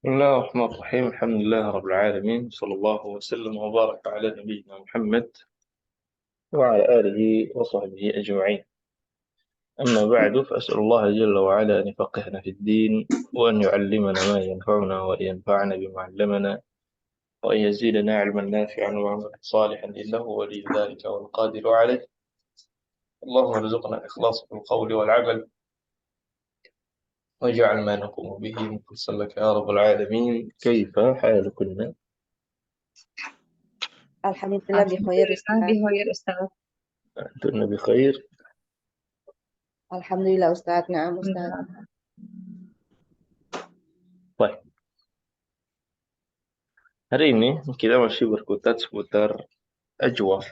بسم الله الرحمن الرحيم. الحمد لله رب العالمين، صلى الله وسلم وبارك على نبينا محمد وعلى آله وصحبه أجمعين. أما بعد، فأسأل الله جل وعلا أن يفقهنا في الدين، وأن يعلمنا ما ينفعنا، وأن ينفعنا بما علمنا، وأن يزيدنا علما نافعا وعملا صالحا، إنه ولي ذلك والقادر عليه. اللهم ارزقنا الإخلاص في القول والعمل، واجعل ما نقوم به مخلصا لك يا رب العالمين. كيف حالكن؟ الحمد لله الحمد بخير لله أستاذ. بخير أستاذ. أنتن بخير؟ الحمد لله أستاذ. نعم الحمد أستاذ. لله. طيب, hari ini kita masih berkutat seputar ajwaf.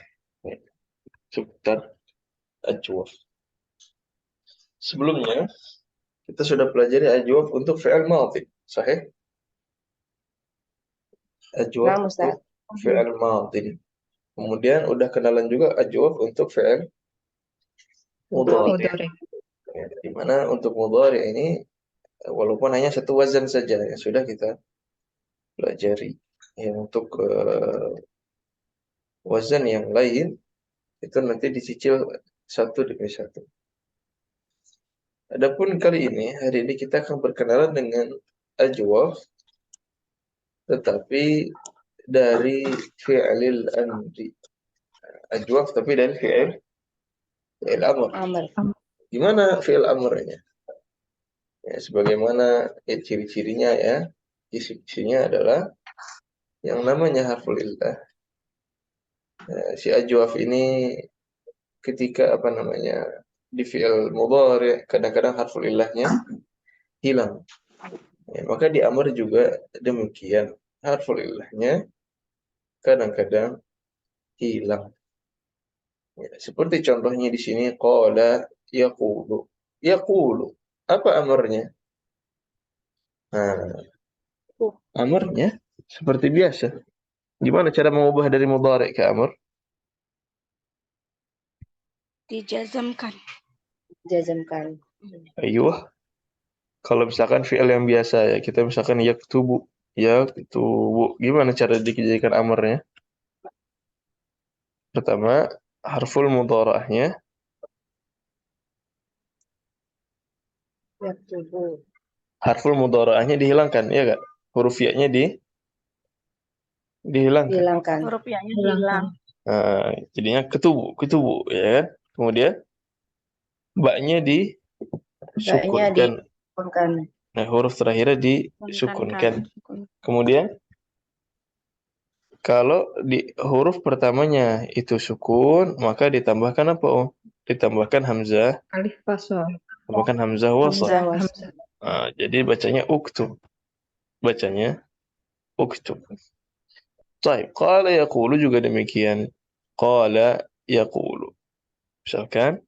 Seputar ajwaf. Sebelumnya, kita sudah pelajari ajwaf untuk fi'il madhi. Sahih? Ajwaf نعم untuk أستاذ. fi'il madhi. Kemudian udah kenalan juga ajwaf untuk fi'il mudhari. مضارع. Ya, di mana untuk mudhari ini walaupun hanya satu wazan saja yang sudah kita pelajari. Ya, untuk wazan yang lain itu nanti dicicil satu demi satu. Adapun hari ini kita akan berkenalan dengan ajwaf, tetapi dari fi'lil amri. Ajwaf tapi dari fi'il amr. عمر. Gimana fi'il amrnya? Ya, sebagaimana ciri-cirinya ya, ciri-cirinya adalah yang namanya harful illah. Si ajwaf ini ketika di fi'il mudhari kadang-kadang harful illahnya hilang. Ya, maka di amr juga demikian. Harful illahnya kadang-kadang hilang. Ya, seperti contohnya di sini qala yaqulu. Yaqulu. Apa amarnya? Nah, amarnya seperti biasa. Gimana cara mengubah dari mudhari ke amr? Dijazamkan. Jazamkan. Ayuh. Kalau misalkan fi'il yang biasa ya, kita misalkan yaktubu. Yaktubu. Gimana cara dijadikan amarnya? Pertama, harful mudhara'ahnya. Yaktubu. Harful mudhara'ahnya dihilangkan, ya enggak? Huruf ya-nya dihilangkan. Hilangkan. Huruf ya-nya hilang. Nah, jadinya ketubu, ya kan? Kemudian ba-nya Ba-nya disukunkan. disukunkan. Nah, huruf terakhirnya disukunkan. Kemudian kalau di huruf pertamanya itu sukun, maka ditambahkan apa? Oh? Ditambahkan hamzah. Alif fasol. Tambahkan hamzah wasal. Hamzah. Nah, jadi bacanya uktub. Bacanya uktub. Baik, qala yaqulu juga demikian. Qala yaqulu. Misalkan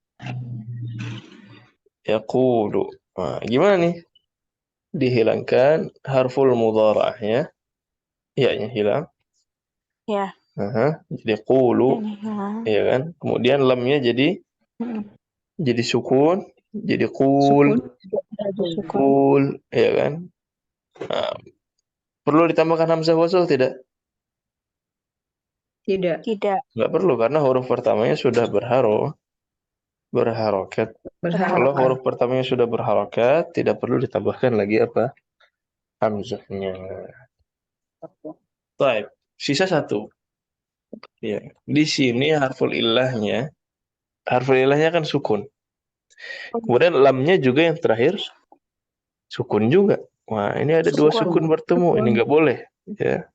yaqulu. Nah, gimana nih? Dihilangkan harful mudhara'ahnya. Ya-nya hilang. Ya. Jadi qulu, ya kan? Kemudian lamnya jadi sukun, jadi qul, qul, ya kan? Nah, perlu ditambahkan hamzah wasal tidak? Tidak. Tidak. Enggak perlu karena huruf pertamanya sudah berharokat. Kalau Berharokat. huruf pertamanya sudah berharokat, tidak perlu ditambahkan lagi apa? Hamzahnya. Baik, sisa satu. Ya, di sini harful ilahnya kan sukun. Kemudian lamnya juga yang terakhir sukun juga. Wah, ini ada dua sukun bertemu, ini enggak boleh. Ya,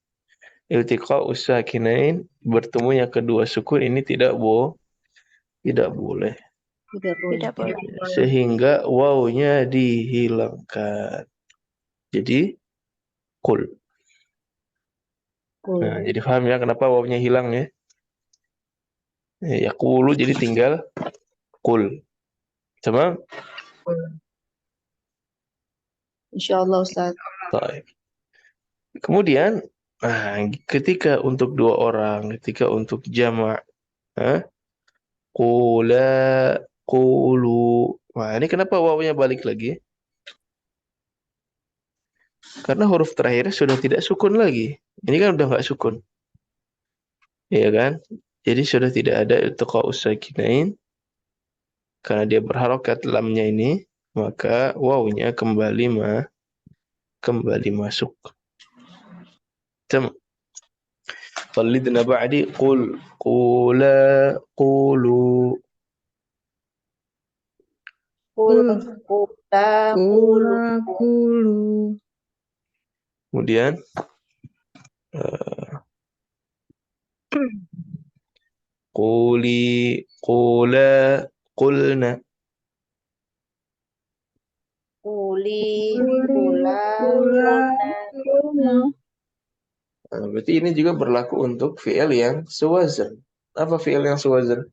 iltiqa usakinain, bertemu yang kedua sukun ini tidak boleh. Tidak boleh. Sehingga wawunya dihilangkan. Jadi kul. Nah, jadi paham ya kenapa wawunya hilang ya? Ya kulu jadi tinggal kul. Sama? Insyaallah Ustaz. Baik. Kemudian, ketika untuk dua orang, ketika untuk jamak, qula, qulu. Nah, ini kenapa wawunya balik lagi? Karena huruf terakhir sudah tidak sukun lagi. Ini kan udah nggak sukun. Iya kan? Jadi sudah tidak ada iltiqa'us sakinain. Karena dia berharokat lamnya ini, maka wawunya kembali masuk. Tem. Qallidna ba'di qula qulu. Kul. Kula. Kulu. Kulu. Kemudian quli qula qulna. Kuli. Kula. Kula. Kulna. Berarti ini juga berlaku untuk fi'il yang sewazan. Apa fi'il yang sewazan?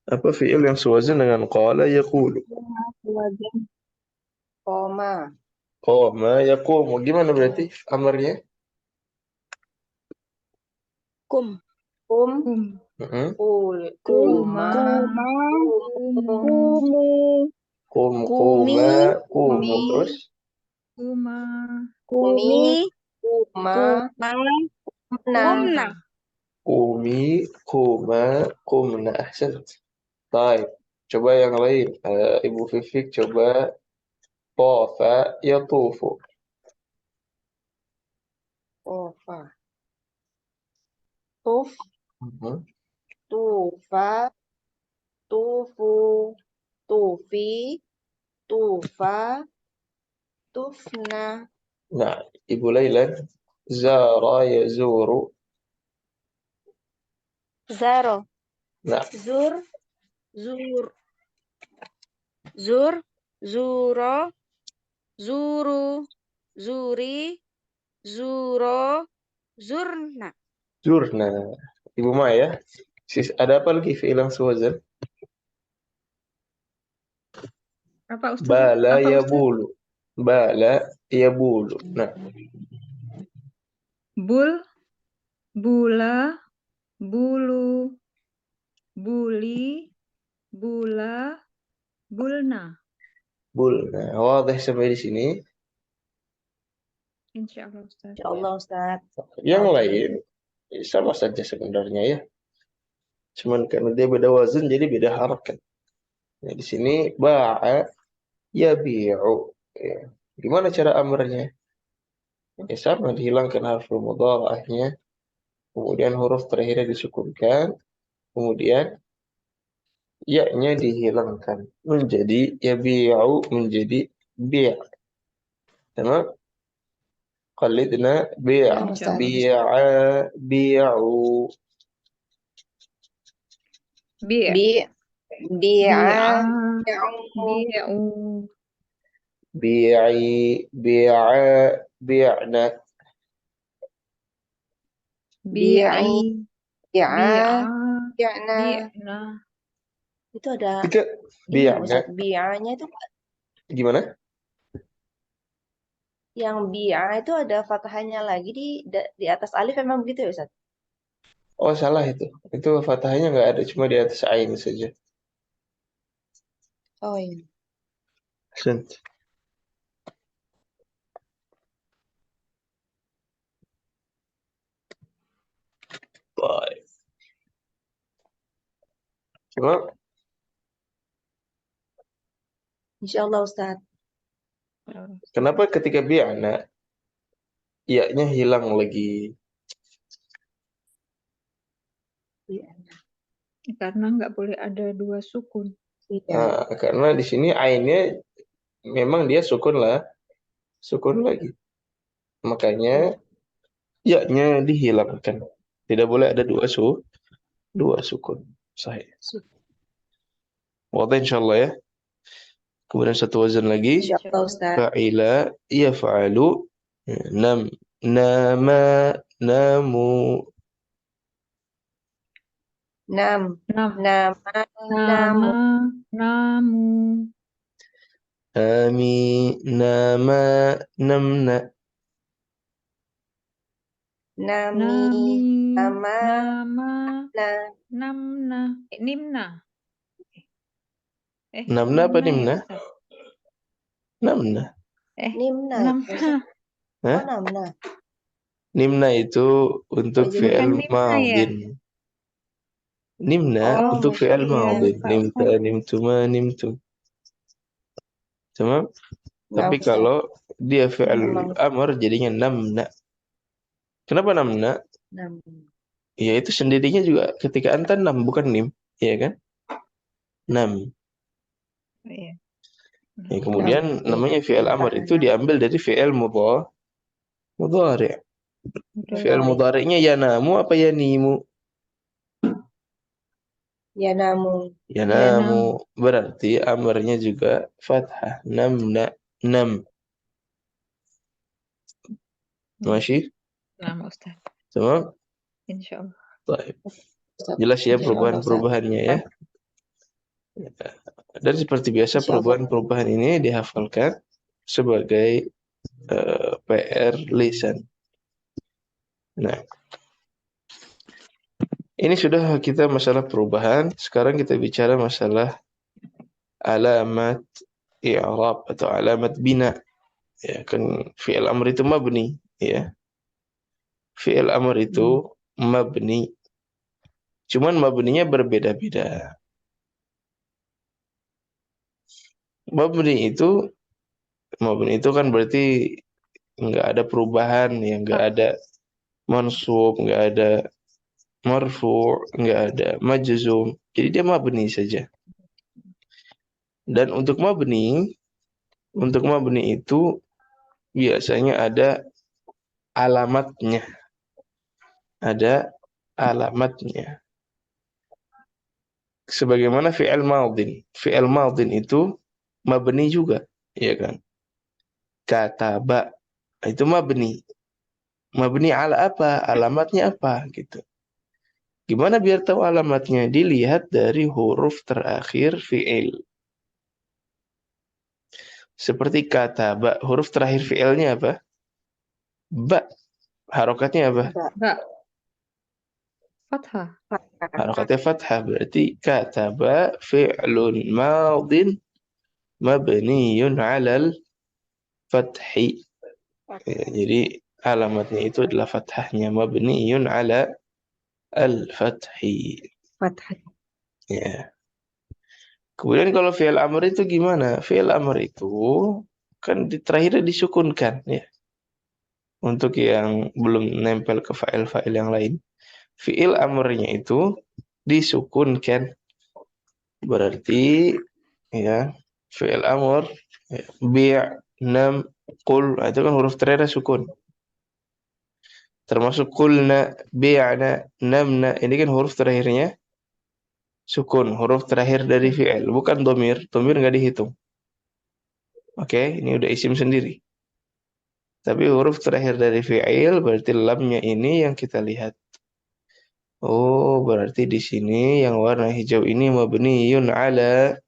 Apa fi'il yang sewazan dengan qala yaqulu? Koma. Qama yaqumu. Gimana berarti amarnya? Kum. Kum. Heeh. Kul. Kuma. Kumu. Qum Kumi. quma qumu. Terus Kuma. Kumi. Kuma. Kumna. qumi quma qumna. Ahsant. Baik. Coba yang lain. Ibu Fifik coba tafa yatufu. Tofa. Tuf. Mhm. Tufa. Tufu. Tufi. Tufa. Tufna. Nah, Ibu Lailan zara yazuru. Zaro. Nah, Zur. Zur. Zur. Zuro. Zuru. Zuri. Zuro. Zurna. zurna. Ibu Maya, ada apa lagi fi'il yang sewazan? Apa Ustaz? Bala Apa Ustaz? yabulu. Bala yabulu. Nah, Bul. Bula. Bulu. Buli. Bula. Bulna. bul. Nah, wadah sampai di sini. Insya Allah Ustaz. Insya Allah Ustaz. Yang lain sama saja sebenarnya ya. Cuman karena dia beda wazan jadi beda harakat. Nah, di sini ba'a yabi'u. Ya. Gimana cara amarnya? Ya, sama dihilangkan harf mudhara'ahnya, kemudian huruf terakhirnya disukunkan, kemudian ya-nya dihilangkan menjadi yabi'u menjadi bi'. Tamam? Qalidna bi'. Ya Ustaz. Bi'a bi'u. Bi'. Bi. Bi'a. Bi'a. Bi'u. Bi'i bi'a bi'na. Bi'i. Bi'a. Bi'a. Bi'na. Bi'na. Itu ada Tiga ini bi'na. Ustaz. Bi'anya itu Gimana? yang bi'a itu ada fathahnya lagi di atas alif, emang begitu ya Ustaz? Oh, salah itu. Itu fathahnya nggak ada, cuma di atas ain saja. Oh iya. Ahsant. Baik. Cuma Insya Allah Ustaz. kenapa ketika bi'na ya-nya hilang lagi? Karena nggak boleh ada dua sukun. Iya. Nah, karena di sini ainnya memang dia sukun lagi. Makanya ya-nya dihilangkan. Tidak boleh ada dua sukun. Sahih. Wadah insyaallah ya. Kemudian satu wazan lagi. Insya Allah Ustaz. Fa'ila yaf'alu nam nama namu Nam. Nam. Nama. Namu. Nama. Namu. ami nama namna Nami. Nami. Nama. Nama. Na. Namna. Nimna. Namna apa Nimna ya nimna? Ustaz? Namna. Nimna. Namna. Oh, Hah? namna. Nimna itu untuk jadi fi'il Bukan Nimna ya? madin. Nimna Oh, untuk fi'il iya, madin. lupa Nimta, Ustaz. nimtuma, nimtum. Tamam? Nah, Tapi Ustaz. kalau dia fi'il Memang amr jadinya namna. Kenapa namna? namna. Ya itu sendirinya juga ketika anta nam bukan nim, ya kan? Nam. Iya. Ya, kemudian namanya fi'il amr itu diambil dari fi'il mudhari'. Fi'il mudhari'nya yanamu apa yanimu? Yanamu. Yanamu. Berarti amarnya juga fathah. Namna. Nam. Masih? Nama Ustaz. Tamam? Insya Allah. Baik. Jelas ya perubahan-perubahannya ya. Dan seperti biasa perubahan-perubahan ini dihafalkan sebagai PR lisan. Nah, ini sudah kita masalah perubahan. Sekarang kita bicara masalah alamat i'rab atau alamat bina. Ya kan fi'il amr itu mabni, ya. Fi'il amr itu mabni. Cuman mabninya berbeda-beda. Mabni itu kan berarti nggak ada perubahan, ya nggak ada mansub, nggak ada marfu', nggak ada majzum. Jadi dia mabni saja. Dan untuk mabni itu biasanya ada alamatnya. Ada alamatnya. Sebagaimana fi'il madin. Fi'il madin itu mabni juga, ya kan? Kataba itu mabni. Mabni ala apa? Alamatnya apa gitu. Gimana biar tahu alamatnya? Dilihat dari huruf terakhir fi'il. Seperti kataba, huruf terakhir fi'ilnya apa? Ba. Harokatnya apa? Ba. Fathah. Harokatnya fathah. Berarti kataba fi'lun madin mabniyun alal fathi. Ya, jadi alamatnya itu adalah fathahnya mabniyun ala al-fathi. Fathah. Ya. Kemudian kalau fi'il amr itu gimana? Fi'il amr itu kan terakhirnya disukunkan, ya. Untuk yang belum nempel ke fa'il-fa'il yang lain, fi'il amrnya itu disukunkan. Berarti ya fi'il amr ya, bi', nam, qul, itu kan huruf terakhir sukun. Termasuk qulna, bi'na, namna, ini kan huruf terakhirnya sukun, huruf terakhir dari fi'il, bukan domir. Domir nggak dihitung. Oke, ini udah isim sendiri. Tapi huruf terakhir dari fi'il berarti lamnya ini yang kita lihat. Oh, berarti di sini yang warna hijau ini mabniyun ala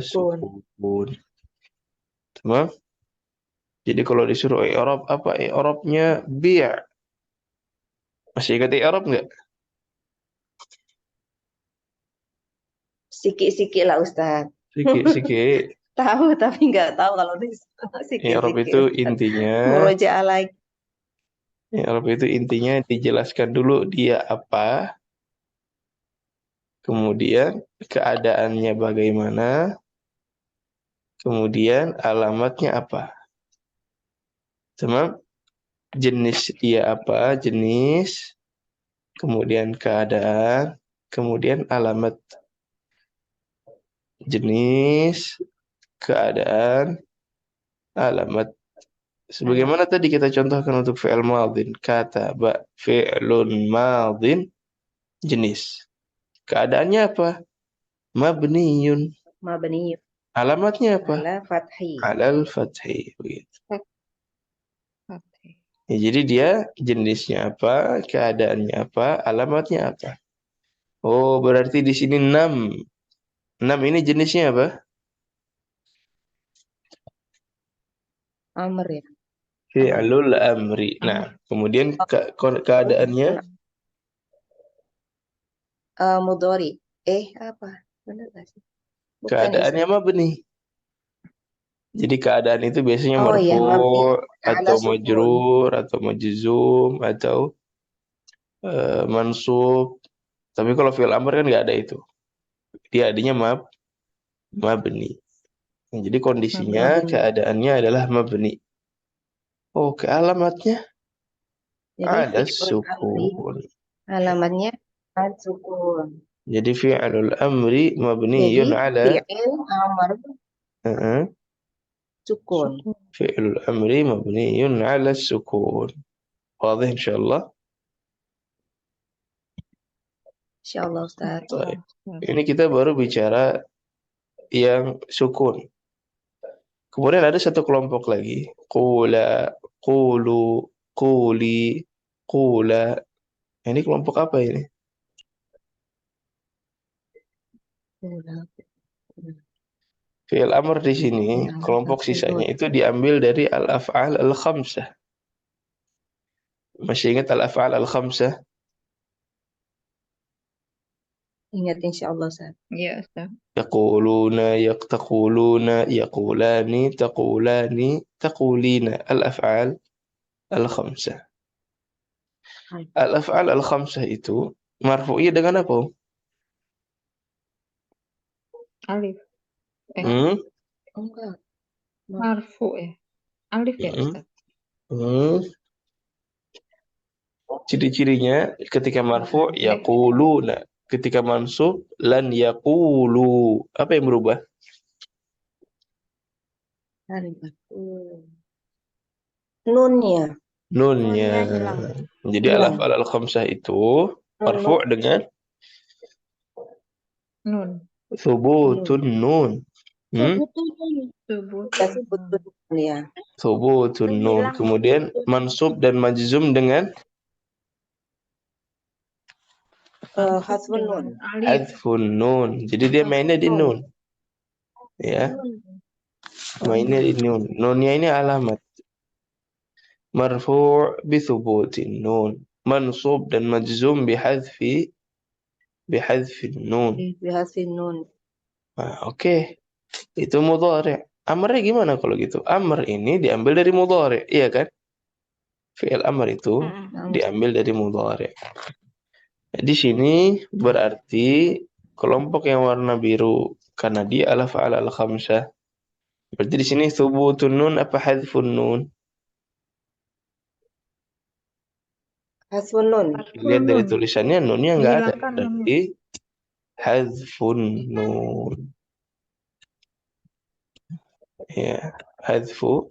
sukun. Tamam? Jadi kalau disuruh i'rab apa i'rabnya bi'. Masih ingat i'rab enggak? Sikit-sikit lah Ustaz. Sikit-sikit. Tahu tapi nggak tahu kalau I'rab sikit-sikit. itu Ustaz. intinya Murojaah lagi. i'rab itu intinya dijelaskan dulu dia apa, kemudian keadaannya bagaimana, kemudian alamatnya apa. Tamam? Jenis dia apa, jenis, kemudian keadaan, kemudian alamat. Jenis, keadaan, alamat. Sebagaimana tadi kita contohkan untuk fi'il madin, kataba fi'lun madin, jenis. Keadaannya apa? Mabniyun. Mabniyun Alamatnya apa? ala fathi. Alal fathi. Begitu. Fathah. Ya, jadi dia jenisnya apa, keadaannya apa, alamatnya apa. Oh, berarti di sini 6. 6 ini jenisnya apa? Amr ya. Fi'lul amri. Nah, kemudian keadaannya Mudhari. Apa? Benar nggak sih? Bukan ya, Keadaannya Ustaz? mabni. Jadi keadaan itu biasanya Oh iya, mabni marfu' ala atau sukun. majrur atau majzum atau mansub. Tapi kalau fi'il amr kan nggak ada itu. Dia adanya mabni. Jadi kondisinya Mabni. keadaannya adalah mabni. Oke, alamatnya Jadi ada fi'il amri sukun. alamatnya al sukun. Jadi fi'lul amri Jadi mabniyun ala fi'il amr Heeh. sukun. Sukun. fi'lul amri mabniyun ala sukun. Wadah insyaallah. Insyaallah Ustaz. Baik. Insyaallah. Ini kita baru bicara yang sukun. Kemudian ada satu kelompok lagi. Qula, qulu, quli, qula. Ini kelompok apa ini? Fi'il amr di sini, kelompok sisanya itu diambil dari al-af'al al-khamsah. Masih ingat al-af'al al-khamsah? Ingat insyaallah Ustaz. Iya, Ustaz. يقولون تقولون يقولان تقولان تقولين الأفعال الخمسة. Al-af'al al-khamsah itu marfu'nya dengan apa? Alif. Hmm? Enggak. Marfu ya. Alif ya, Hmm? Ustaz. Hmm? Ciri-cirinya ketika marfu' yaquluna, ketika mansub lan yaqulu. Apa yang berubah? Nunnya. Nunnya. hilang. Jadi Hilang. al-af'al al-khamsah itu marfu' dengan Nun. thubutun nun. Hmm? Subut. Kita sebut betul ya. Thubutun nun. Kemudian mansub dan majzum dengan Hasbun nun. Alif. hadfun nun. Jadi dia mainnya di nun. Ya, mainnya di nun. Nunnya ini alamat. Marfu' bi thubutin nun. Mansub dan majzum bihadfin nun. Bihasbin nun. Nah, oke. Itu mudhari'. Amrnya gimana kalau gitu? Amr ini diambil dari mudhari', iya kan? Fi'il amr itu diambil dari mudhari'. Di sini berarti kelompok yang warna biru karena dia al-af'al al-khamsah. Berarti di sini thubutun nun apa hadfun nun? Hasbun nun. Lihat dari tulisannya nunnya nggak ada. Dihilangkan nunnya. Berarti hadfun nun. Ya, hadfun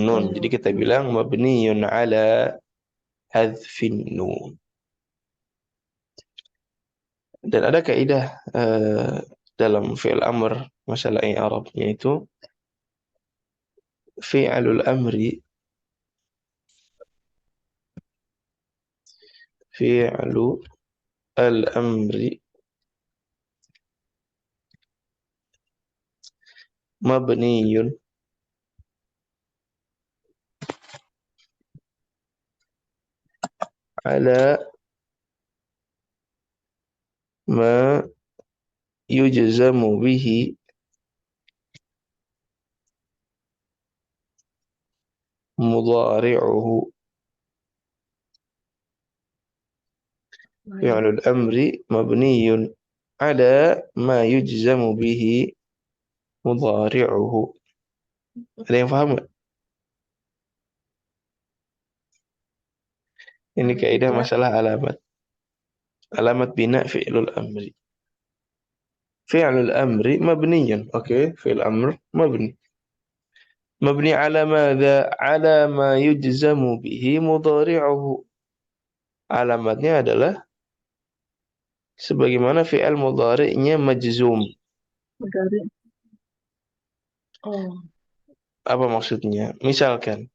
nun. Jadi kita bilang mabniyun ala hadfin nun. Dan ada kaidah dalam fi'il amr masalah i'rabnya itu fi'lul amri fi'lu al-amri mabniyun ala ma yujzamu bihi mudhari'uhu. Fi'lul amri mabniyun ala ma yujzamu bihi mudhari'uhu. Ada yang paham nggak? Ini kaidah masalah alamat. Alamat bina fi'lul amri. Fi'lul amri mabniyun. Oke, fi'l amr mabni. Mabni ala madha? Ala ma yujzamu bihi mudhari'uhu. Alamatnya adalah sebagaimana fi'il mudhari'nya majzum. Oh. Apa maksudnya? Misalkan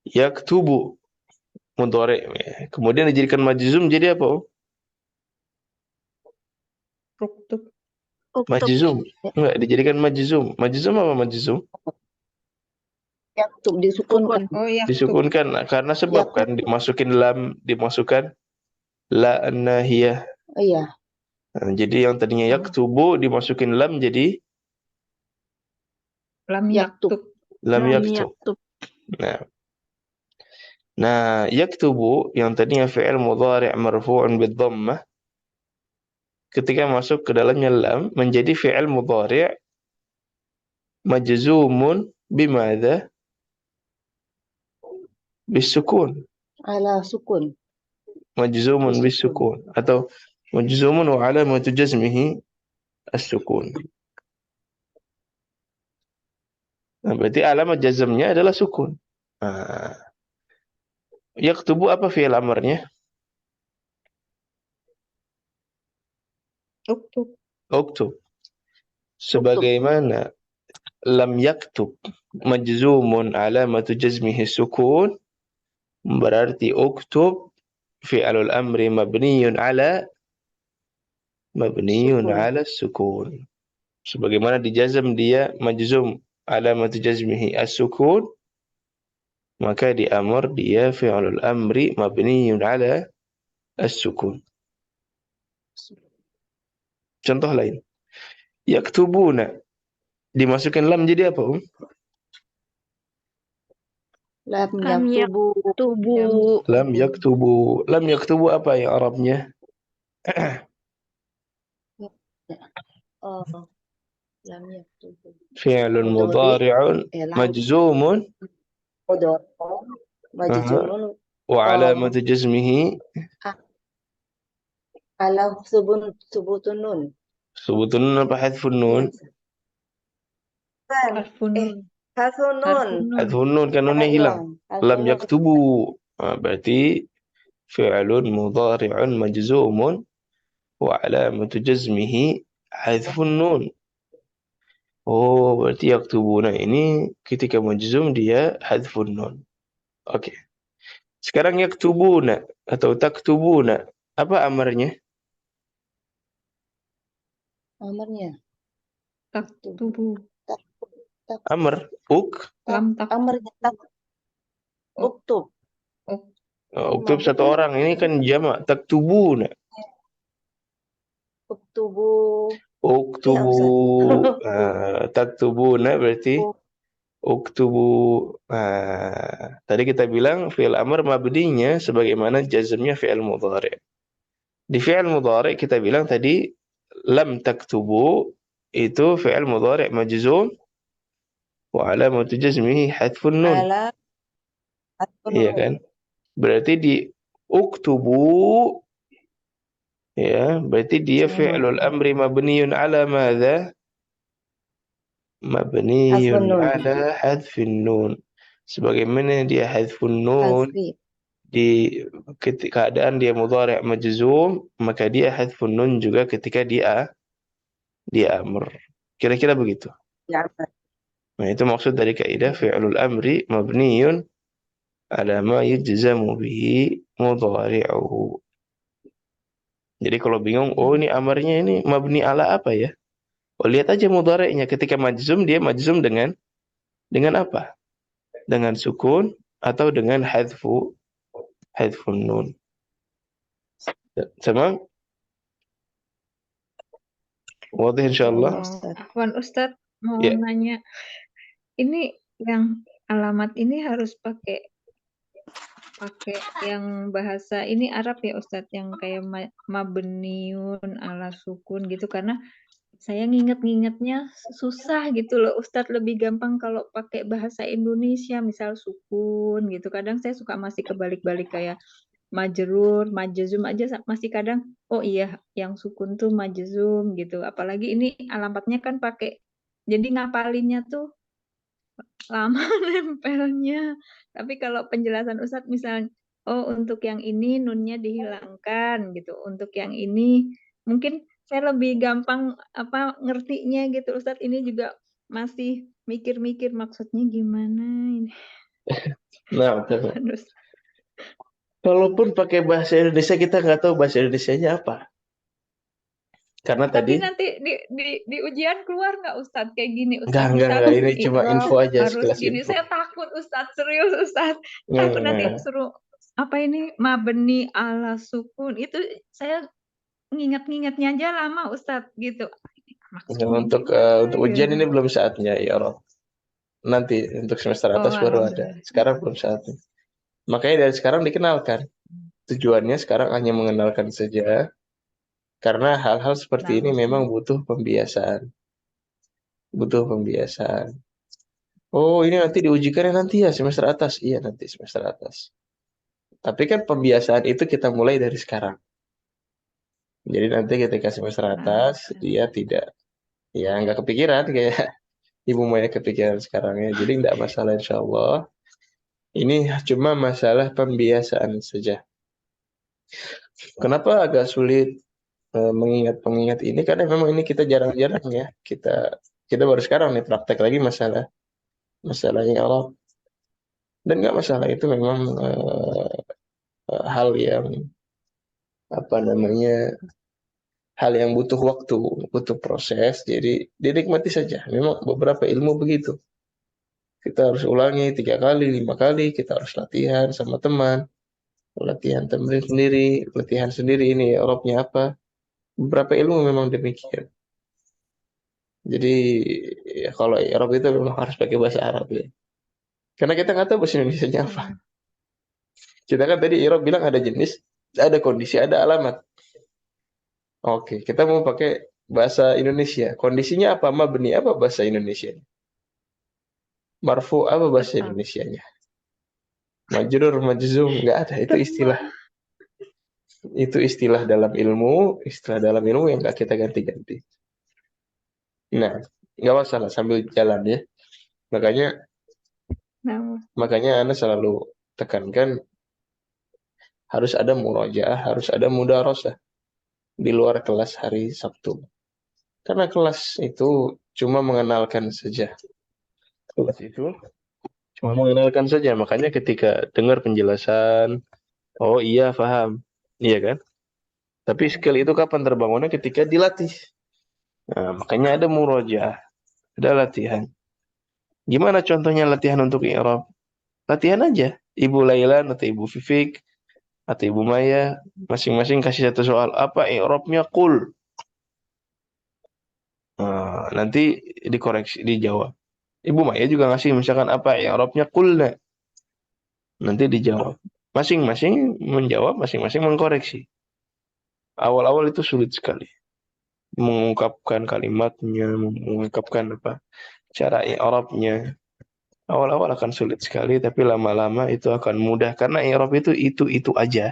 yaktubu mudhari', kemudian dijadikan majzum jadi apa? Uktub. Majzum. Enggak, dijadikan majzum. Majzum apa majzum? Yaktub disukunkan. Oh, yaktub. Disukunkan karena sebab kan dimasukkan la nahiyah. Iya. Nah, jadi yang tadinya yaktubu dimasukin lam jadi Lam Yaktub. yaktub. lam Lam yaktub. yaktub. Nah, yaktubu yang tadinya fi'il mudhari' marfu'un bid-dhammah ketika masuk ke dalamnya lam menjadi fi'il mudhari' majzumun bimadza? Bisukun. Ala sukun. Majzumun Bisukun. bisukun atau majzumun wa alamatu jazmihi as-sukun. Nah, berarti alamat jazmnya adalah sukun. Nah, yaktubu apa fi'il amarnya? Uktub. Uktub. Sebagaimana lam yaktub majzumun alamatu jazmihi sukun, berarti uktub fi'alul amri mabniyun Sukun. ala sukun. Sebagaimana dijazm dia majzum alamatu jazmihi as-sukun, maka di amr dia fi'alul amri mabniyun ala as-sukun. Contoh lain. Yaktubuna dimasukin lam jadi apa, Lam Lam yaktubu. yaktubu. Lam yaktubu. Lam yaktubu apa yang Arabnya? Oh, lam yaktubu. Fi'lun Mudhari. mudhari'un Lam majzumun mudhari. Majzumun. wa alamatu jazmihi Ala subutun nun. subutun nun apa hadfun nun? Kan. Harfun nun. Hadfun nun. Harfun nun. Hadfun nun kan nunnya hilang. Lam yaktubu. Berarti fi'lun mudhari'un majzumun wa alamatu jazmihi hadfun nun. Oh, berarti yaktubuna ini ketika majzum dia hadfun nun. Oke. Sekarang yaktubuna atau taktubuna. Apa amarnya? Amarnya. Taktubu. Amr. Lam tak. Amarnya uktub. Uktub satu orang. Ini kan jamak. Taktubuna. Uktubu. Uktubu. Taktubuna berarti uktubu. Tadi kita bilang fi'il amr mabninya sebagaimana jazmnya fi'il mudhari'. Di fi'il mudhari' kita bilang tadi lam taktubu itu fi'il mudhari' majzum wa alamatu jazmihi hadfun nun. Ala hadfun Iya nun. kan? Berarti di uktubu ya, berarti dia fi'lul amri mabniyun ala madza? Mabniyun Hadfun nun. ala hadfin nun. Sebagaimana dia hadfun nun Hadfi. di keadaan dia mudhari' majzum, maka dia hadfun nun juga ketika dia amr. Kira-kira begitu. Ya. Nah, itu maksud dari kaidah fi'lul amri mabniyun ala ma yujzamu bihi mudhari'uhu. Jadi kalau bingung, oh ini amarnya ini mabni ala apa ya? Oh, lihat aja mudhari'nya, ketika majzum dia majzum dengan apa? Dengan sukun atau dengan hadfun nun. Sama? Wadah insyaallah. Afwan Ustadz mau Ya. nanya. Ini yang alamat ini harus pakai yang bahasa ini Arab ya Ustadz, yang kayak mabniun ala sukun gitu, karena saya ngingetnya susah gitu loh Ustadz. Lebih gampang kalau pakai bahasa Indonesia, misal sukun gitu. Kadang saya suka masih kebalik-balik, kayak majrur, majzum aja masih kadang, oh iya yang sukun tuh majzum gitu. Apalagi ini alamatnya kan pakai, jadi ngapalinnya tuh lama nempelnya. Tapi kalau penjelasan Ustadz misalnya, oh untuk yang ini nunnya dihilangkan gitu, untuk yang ini mungkin saya lebih gampang ngertinya gitu Ustadz. Ini juga masih mikir-mikir maksudnya gimana ini. Nah, kalaupun pakai bahasa Indonesia kita nggak tahu bahasa Indonesianya apa. Karena Tapi tadi nanti di ujian keluar nggak Ustadz kayak gini Ustadz? enggak, ini cuma i'rab info aja, harus sekelas gini. info. Saya takut Ustadz, serius Ustadz. Takut nanti suruh apa ini mabni ala sukun, itu saya nginget-ngingetnya aja lama Ustadz gitu. Ya, Maksudnya untuk gimana untuk ujian gitu. ini belum saatnya ya Rob. Nanti untuk semester Oh, atas baru ada. alhamdulillah. Sekarang belum saatnya. Makanya dari sekarang dikenalkan. Tujuannya sekarang hanya mengenalkan saja. Karena hal-hal seperti Nah, ini memang Ustadz. butuh pembiasaan. Butuh pembiasaan. Oh, ini nanti diujikannya nanti ya semester atas. Iya, nanti semester atas. Tapi kan pembiasaan itu kita mulai dari sekarang. Jadi nanti ketika semester Nah, atas, Ustadz. dia tidak, ya nggak kepikiran kayak Ibu Maya kepikiran sekarang ya. Jadi nggak masalah insya Allah. Ini cuma masalah pembiasaan saja. Kenapa agak sulit mengingat pengingat ini? Karena memang ini kita jarang-jarang ya. Kita baru sekarang nih praktek lagi masalahnya Allah. Dan nggak masalah itu memang hal yang apa namanya hal yang butuh waktu, butuh proses. Jadi dinikmati saja. Memang beberapa ilmu begitu. Kita harus ulangi 3 kali, 5 kali. Kita harus latihan sama teman, latihan tembril sendiri, latihan sendiri ini Eropnya apa. Beberapa ilmu memang demikian. Jadi ya kalau Arab itu memang harus pakai bahasa Arab ya. Karena kita nggak tahu bahasa Indonesia apa. Iya. Kita kan tadi Arab bilang ada jenis, ada kondisi, ada alamat. Oke, kita mau pakai bahasa Indonesia. Kondisinya apa? Mabni apa bahasa Indonesia? Marfu apa bahasa Tetap. Indonesianya? Majrur, majzum, nggak ada. Itu istilah. Itu istilah dalam ilmu yang nggak kita ganti-ganti. Nah, nggak masalah sambil jalan ya. Makanya, Nah, makanya Anda selalu tekankan harus ada murojaah, harus ada mudarasah di luar kelas hari Sabtu. Karena kelas itu cuma mengenalkan saja. Kelas itu cuma mengenalkan saja. Makanya ketika dengar penjelasan, oh iya paham. Iya kan? Tapi skill itu kapan terbangunnya ketika dilatih. Nah, makanya ada murojaah, ada latihan. Gimana contohnya latihan untuk i'rab? Latihan aja. Ibu Lailan atau Ibu Fifik atau Ibu Maya masing-masing kasih satu soal. Apa i'rabnya kul? Nah, nanti dikoreksi, dijawab. Ibu Maya juga ngasih misalkan apa i'rabnya kulna. Nanti dijawab. Masing-masing menjawab, masing-masing mengkoreksi. Awal-awal itu sulit sekali. Mengungkapkan kalimatnya, mengungkapkan apa cara i'rabnya. Awal-awal akan sulit sekali, tapi lama-lama itu akan mudah karena i'rab itu aja.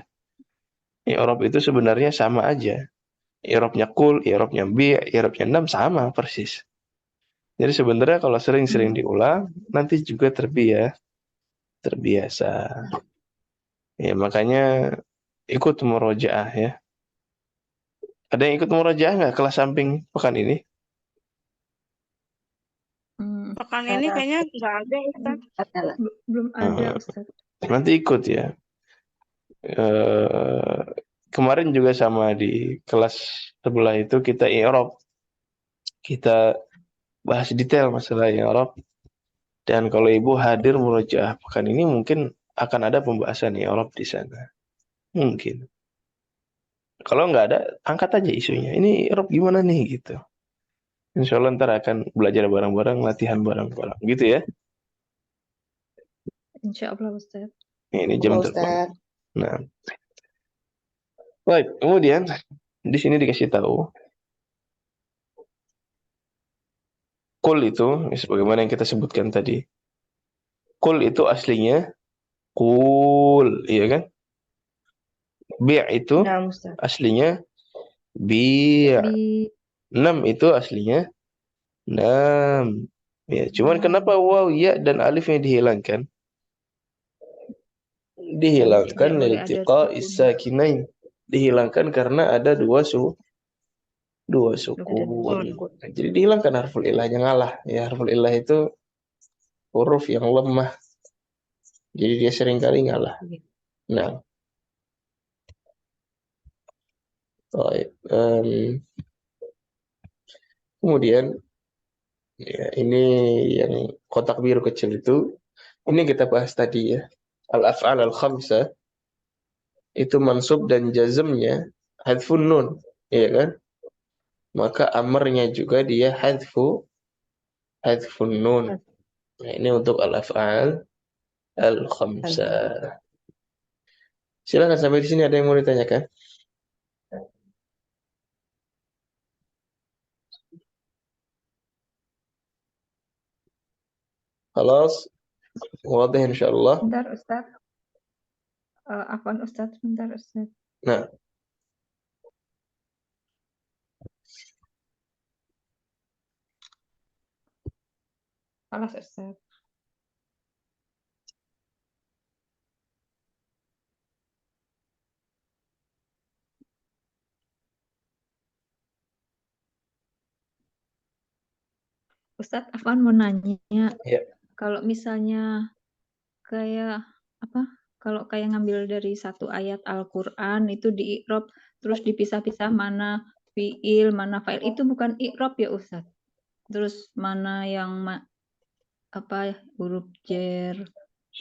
I'rab itu sebenarnya sama aja. I'rabnya kul, i'rabnya bi, i'rabnya nam sama persis. Jadi sebenarnya kalau sering-sering diulang, nanti juga terbiasa. Ya makanya ikut murojaah ya. Ada yang ikut murojaah nggak kelas samping pekan ini? Pekan ini kayaknya nggak ada, Ustaz. Adalah. belum ada Hmm, Ustadz. nanti ikut ya. Eh, Kemarin juga sama di kelas sebelah itu kita i'rab. Kita bahas detail masalah i'rab. Dan kalau ibu hadir murojaah pekan ini mungkin akan ada pembahasan i'rab di sana. Mungkin. Kalau nggak ada, angkat aja isunya. Ini i'rab gimana nih gitu. Insya Allah ntar akan belajar bareng-bareng, latihan bareng-bareng. Gitu ya. Insya Allah Ustadz. Ini jam Oh, terbang. Ustaz. Nah, baik. Kemudian di sini dikasih tahu kul itu sebagaimana yang kita sebutkan tadi. Kul itu aslinya kul, iya kan? Bi' itu Nah, Ustaz. aslinya bi'. Di Nam itu aslinya nam. Ya, cuman kenapa waw, ya dan alifnya dihilangkan? Dihilangkan tidak boleh ada liltiqa sukun. sakinain. Dihilangkan karena ada dua Ada sukun. dua sukun. Nah, jadi dihilangkan harful ilahnya ngalah. Ya, harful ilah itu huruf yang lemah. Jadi dia sering kali ngalah. Nah, baik. Kemudian ya, ini yang kotak biru kecil itu, ini kita bahas tadi ya. Al-af'al al-khamsah itu mansub dan jazmnya hadfun nun. iya kan? Maka amarnya juga dia hadfun nun. Nah, ini untuk al-af'al al-khamsah. Silakan sampai di sini ada yang mau ditanyakan? Khalas, wadah insyaallah. Bentar Ustaz. Afwan Ustaz, bentar Ustaz. Nah, Alas Ustaz. Ustadz, Afwan mau nanya, ya. kalau misalnya kayak apa? Kalau kayak ngambil dari satu ayat Al-Qur'an itu di i'rab terus dipisah-pisah mana fiil, mana fa'il, itu bukan i'rab ya Ustadz. Terus mana yang apa huruf jar,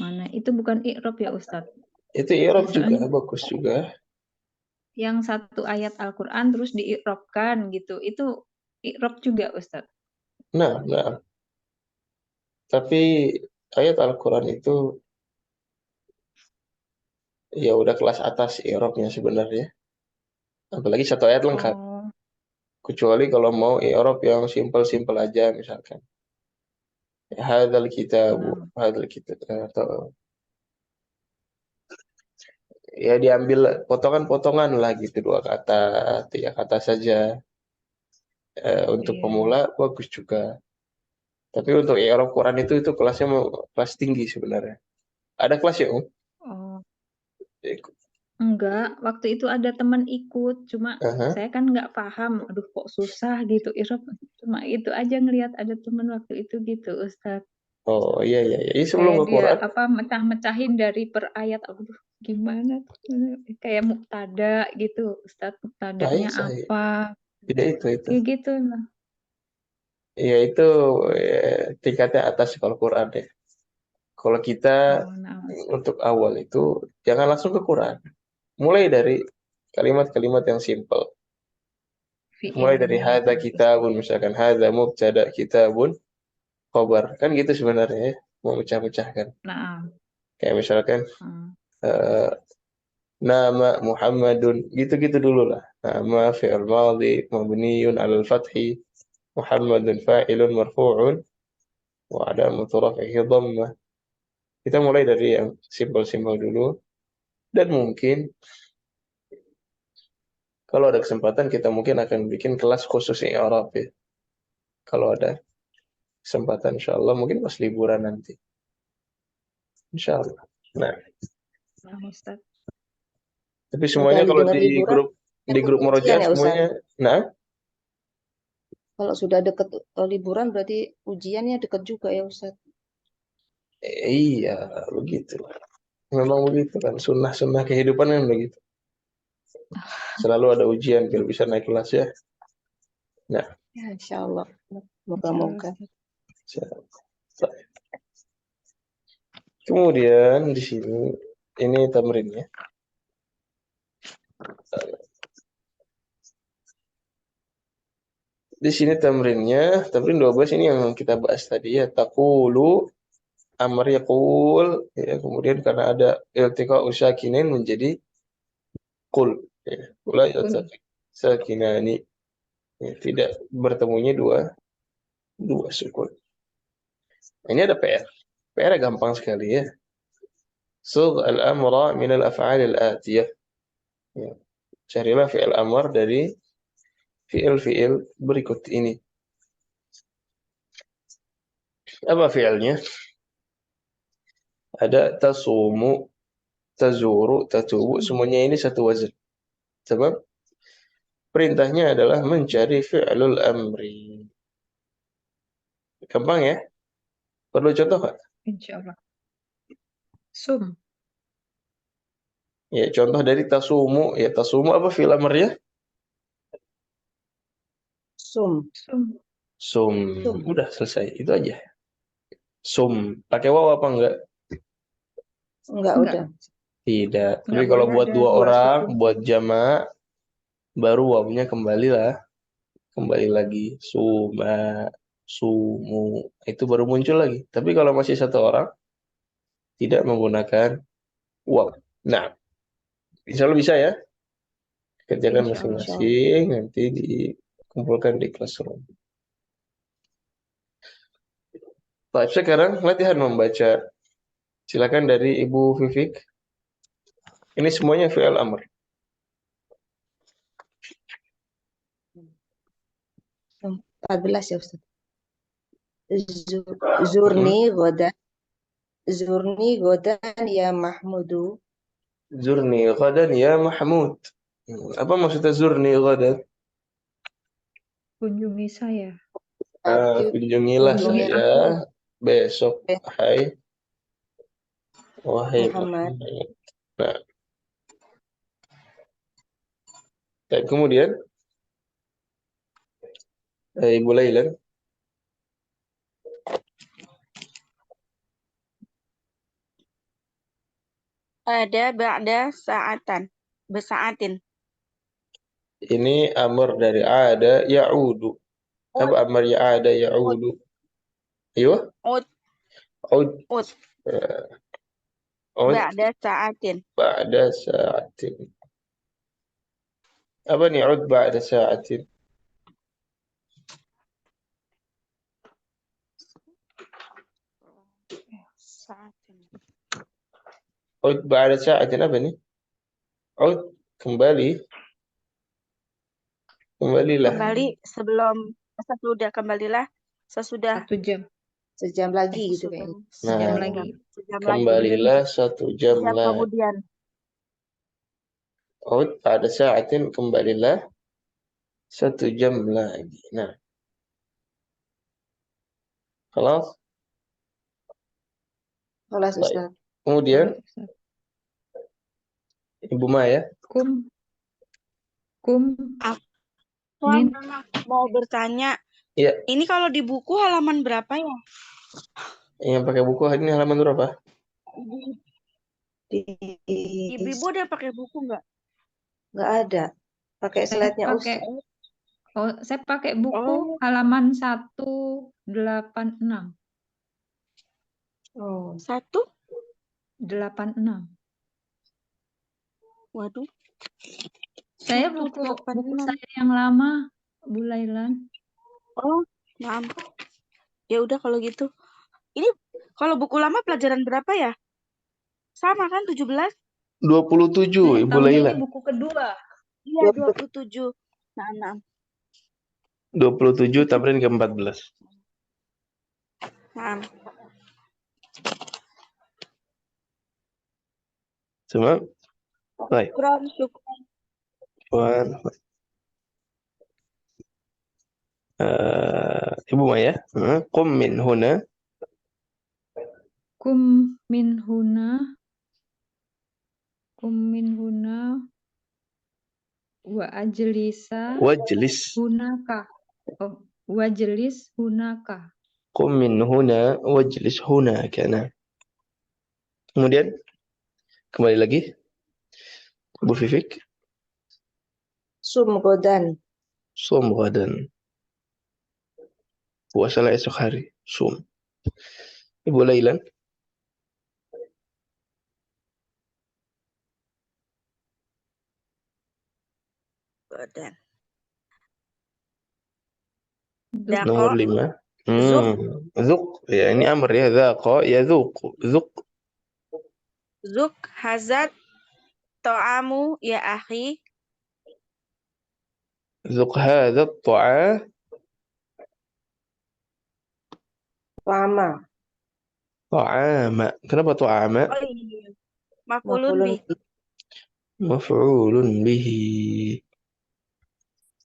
mana itu bukan i'rab ya Ustadz. Itu i'rab juga, Misalnya bagus juga. yang satu ayat Al-Qur'an terus di i'rabkan gitu, itu i'rab juga Ustadz. Nah. Tapi ayat Al-Quran itu ya udah kelas atas i'rabnya sebenarnya. Apalagi satu ayat lengkap. Oh, Kecuali kalau mau i'rab yang simpel-simpel aja misalkan. Ya, hadzal kitab atau ya diambil potongan-potongan lah gitu, 2 kata, 3 kata saja. Untuk iya. pemula bagus juga. Tapi untuk i'rab Quran itu kelasnya mau kelas tinggi sebenarnya. Ada kelas ya, Om? Oh. Ikut. Enggak, waktu itu ada teman ikut, cuma Aha. saya kan nggak paham, aduh kok susah gitu Irab, cuma itu aja ngelihat ada teman waktu itu gitu Ustadz, Oh iya. Ini sebelum kayak ke dia Quran, apa mecah-mecahin dari per ayat, aduh gimana tuh? Kayak muktada gitu Ustadz, muktadanya sahih. apa, Tidak itu. kayak gitu lah. Ya itu tingkatnya atas kalau Quran ya. Kalau kita Oh, nah, untuk awal itu jangan langsung ke Quran. Mulai dari kalimat-kalimat yang simple. Mulai dari fiilnya hadza gitu. kitabun, misalkan hadza mubtada kitabun khabar. Kan gitu sebenarnya ya. Mau mecah-mecahkan. Nah, Kayak misalkan hmm. eh, nama Muhammadun, gitu-gitu dulu lah. Nama fi'il madhi mabniyun 'alal fathi, Muhammadun fa'ilun marfu'un wa 'alamatu raf'ihi dhammah. Kita mulai dari yang simpel-simpel dulu. Dan mungkin kalau ada kesempatan kita mungkin akan bikin kelas khusus Arab ya. Kalau ada kesempatan insyaallah mungkin pas liburan nanti. Insyaallah. Nah, Nah, Ustadz. tapi Udah semuanya kalau dengar di liburan, grup ujian Murojaah ya Ustaz? semuanya, nah, Kalau sudah deket liburan berarti ujiannya deket juga ya Ustaz? iya begitu. Memang begitu kan, sunnah kehidupan kan begitu. Selalu ada ujian biar bisa naik kelas ya. Nah, Ya insya Allah. Insya Moga-moga. Allah. Kemudian di sini ini tamrinnya. Di sini tamrin 12 ini yang kita bahas tadi ya. Taqulu, amar yaqul, ya, kemudian karena ada iltiqa usakinin menjadi qul, ya. Ula yaltaqi sakinani, ya, tidak bertemunya dua sukun. Ini ada PR. PR gampang sekali ya. Sugh al-amra min al-af'al al-atiyah. Ya. Carilah fi'il amar dari fi'il berikut ini. Apa fi'ilnya? Ada tasumu, tazuru, tatubu, semuanya ini satu wazn. Sebab perintahnya adalah mencari fi'lul amri. Gampang ya? Perlu contoh Pak? Insya Allah. Sum. Ya, contoh dari tasumu. Ya, tasumu apa fi'il amarnya? Sum. Sum. Udah selesai. Itu aja. Sum. Pakai waw apa enggak? Enggak udah. Tidak. Tapi Enggak kalau boleh buat ada 2 dua orang, suku. buat jamak, baru wawunya kembali lagi. Suma, sumu, itu baru muncul lagi. Tapi kalau masih satu orang, tidak menggunakan waw. Nah, insya Allah bisa ya. Kerjakan Insya Allah. masing-masing, nanti dikumpulkan di classroom. Baik, sekarang latihan membaca. Silakan dari Ibu Vivik. Ini semuanya fi'il amr. 14 ya Ustaz. Zurni godan. Zurni godan ya Mahmudu. Zurni ghadan ya Mahmud. Apa maksudnya zurni ghadan? Kunjungi saya. Kunjungilah Kunjungi saya besok. Hai. Wahai Muhammad. Muhammad. Nah, dan kemudian Ibu Lailan. Ada ba'da sa'atan. Besaatin. Ini amr dari ada ya'udu. Apa amr ya ada ya'udu? Ayo. Ud. Ud. Ud. Ud. Ba'da sa'atin. Ba'da sa'atin. Apa nih ud ba'da sa'atin? Sa'atin. Ud ba'da sa'atin apa nih? Ud kembali. Kembalilah. Kembali sebelum sesudah kembalilah sesudah 1 jam. Sejam lagi gitu kayaknya. Sejam Nah, lagi. Sejam lagi. kembalilah 1 jam Sejam lah. kemudian. Ud ba'da sa'atin kembalilah 1 jam lagi. Nah, kalau Kelas Ustaz. kemudian Ibu Maya. Wan, mau bertanya, Iya. ini kalau di buku halaman berapa ya? Yang pakai buku ini halaman berapa? Ibu ada pakai buku nggak? Nggak ada. Pakai slide-nya Ustaz. Saya pakai buku halaman 186. Oh. 186. Waduh. Saya buku saya yang lama, Bu Lailan. Oh, maaf. Ya udah kalau gitu. Ini kalau buku lama pelajaran berapa ya? Sama kan 17? 27 Ibu Laila. Ini buku kedua. Iya, 27. Nah. 27 tamrin ke-14. Nah. Semua? Baik. Syukran. Ibu Maya, qum min huna. Kum min huna wa ajlisa Wajlis. hunaka. Oh, wajlis hunaka. Qum min huna wajlis hunaka. Nah. Kemudian kembali lagi. Bu Fifik. Sum godan. Sum gadan. Puasalah esok hari. Sum. Ibu Lailan. Godan. Nomor 5. Zuk. Ya, ini amr ya. Zaqa ya zuq. Zuk. Zuk hazat ta'amu ya akhi. Zuk hadha ta'a. Ta'ama. Ta'ama. Kenapa ta'ama? Oh iya. Maf'ulun bih. Maf'ulun bihi.